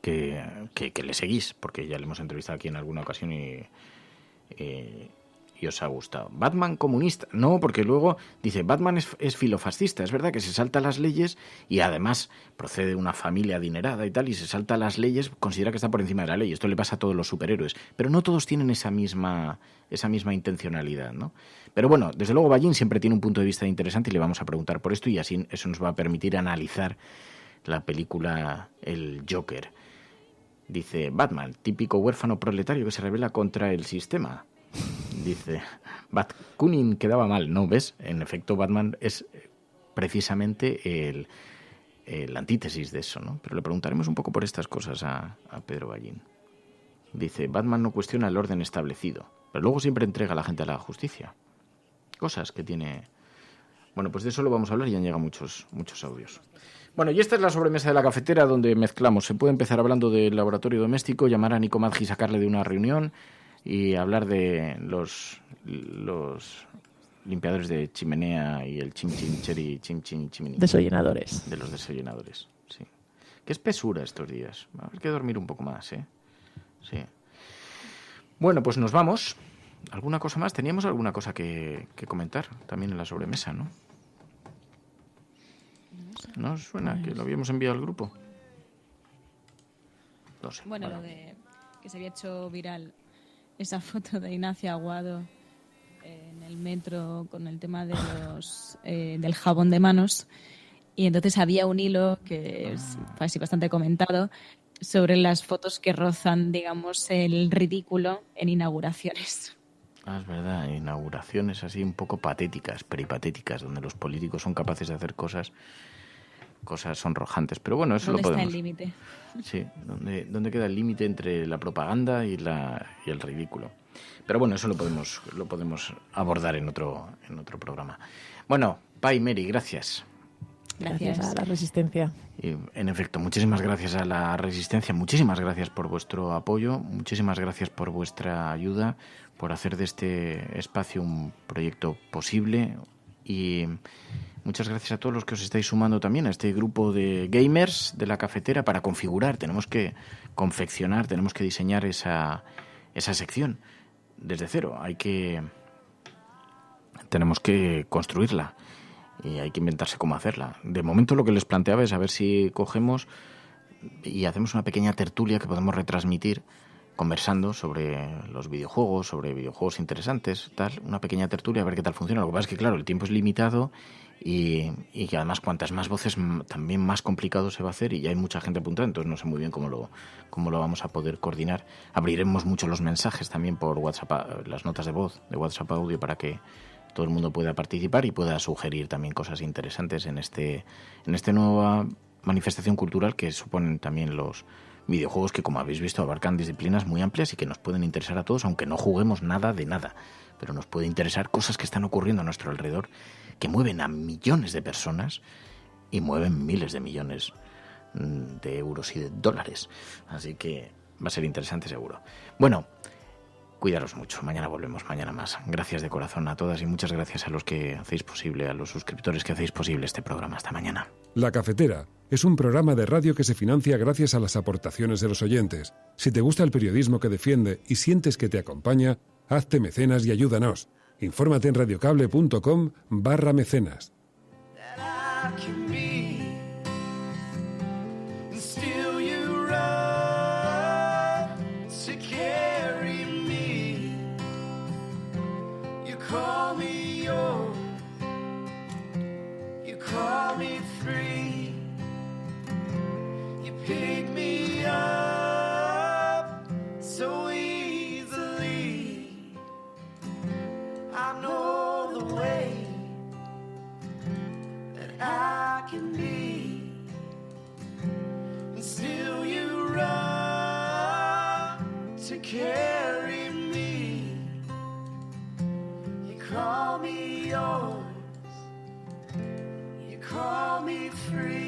que le seguís, porque ya le hemos entrevistado aquí en alguna ocasión y os ha gustado. Batman comunista. No, porque luego dice, Batman es filofascista. Es verdad que se salta las leyes y además procede de una familia adinerada y tal, y se salta las leyes, considera que está por encima de la ley. Esto le pasa a todos los superhéroes. Pero no todos tienen esa misma intencionalidad, ¿no? Pero bueno, desde luego Ballín siempre tiene un punto de vista interesante y le vamos a preguntar por esto, y así eso nos va a permitir analizar la película El Joker. Dice, Batman, típico huérfano proletario que se rebela contra el sistema. Dice, Batkunin quedaba mal, ¿no? ¿Ves? En efecto, Batman es precisamente el antítesis de eso, ¿no? Pero le preguntaremos un poco por estas cosas a Pedro Ballín. Dice, Batman no cuestiona el orden establecido, pero luego siempre entrega a la gente a la justicia. Cosas que tiene... Bueno, pues de eso lo vamos a hablar y han llegado muchos audios. Bueno, y esta es la sobremesa de La Cafetera, donde mezclamos. Se puede empezar hablando del laboratorio doméstico, llamar a Nico Maggi y sacarle de una reunión, y hablar de los limpiadores de chimenea y el chimchim chimini. Desollenadores. De los desollenadores, sí. Qué espesura estos días. Va a haber que dormir un poco más, ¿eh? Sí. Bueno, pues nos vamos. ¿Alguna cosa más? Teníamos alguna cosa que comentar también en la sobremesa, ¿no? ¿No os suena que lo habíamos enviado al grupo? No sé. Bueno, lo de que se había hecho viral esa foto de Ignacio Aguado en el metro con el tema de del jabón de manos, y entonces había un hilo que fue así bastante comentado sobre las fotos que rozan, digamos, el ridículo en inauguraciones. Es verdad, inauguraciones así un poco patéticas, peripatéticas, donde los políticos son capaces de hacer cosas sonrojantes. Pero bueno, eso lo podemos... ¿Dónde está el límite? Sí, ¿dónde queda el límite entre la propaganda y el ridículo? Pero bueno, eso lo podemos abordar en otro programa. Bueno, Pai, Mary, gracias. Gracias a la Resistencia. Y, en efecto, muchísimas gracias a la Resistencia, muchísimas gracias por vuestro apoyo, muchísimas gracias por vuestra ayuda, por hacer de este espacio un proyecto posible, y muchas gracias a todos los que os estáis sumando también a este grupo de gamers de La Cafetera para configurar. Tenemos que confeccionar, tenemos que diseñar esa sección desde cero. Tenemos que construirla y hay que inventarse cómo hacerla. De momento lo que les planteaba es a ver si cogemos y hacemos una pequeña tertulia que podemos retransmitir conversando sobre los videojuegos, sobre videojuegos interesantes, tal, una pequeña tertulia, a ver qué tal funciona. Lo que pasa es que, claro, el tiempo es limitado y que además cuantas más voces también más complicado se va a hacer, y ya hay mucha gente apuntada, entonces no sé muy bien cómo lo vamos a poder coordinar. Abriremos mucho los mensajes también por WhatsApp, las notas de voz de WhatsApp audio, para que todo el mundo pueda participar y pueda sugerir también cosas interesantes en esta nueva manifestación cultural que suponen también los videojuegos, que, como habéis visto, abarcan disciplinas muy amplias y que nos pueden interesar a todos, aunque no juguemos nada de nada, pero nos puede interesar cosas que están ocurriendo a nuestro alrededor, que mueven a millones de personas y mueven miles de millones de euros y de dólares. Así que va a ser interesante seguro. Bueno, cuidaros mucho. Mañana volvemos, mañana más. Gracias de corazón a todas y muchas gracias a los que hacéis posible, a los suscriptores que hacéis posible este programa. Hasta mañana. La Cafetera es un programa de radio que se financia gracias a las aportaciones de los oyentes. Si te gusta el periodismo que defiende y sientes que te acompaña, hazte mecenas y ayúdanos. Infórmate en radiocable.com/mecenas. Call me yours, you call me free, you pick me up so easily. I know the way that I can be, and still you run to carry me. Call me yours, you call me free.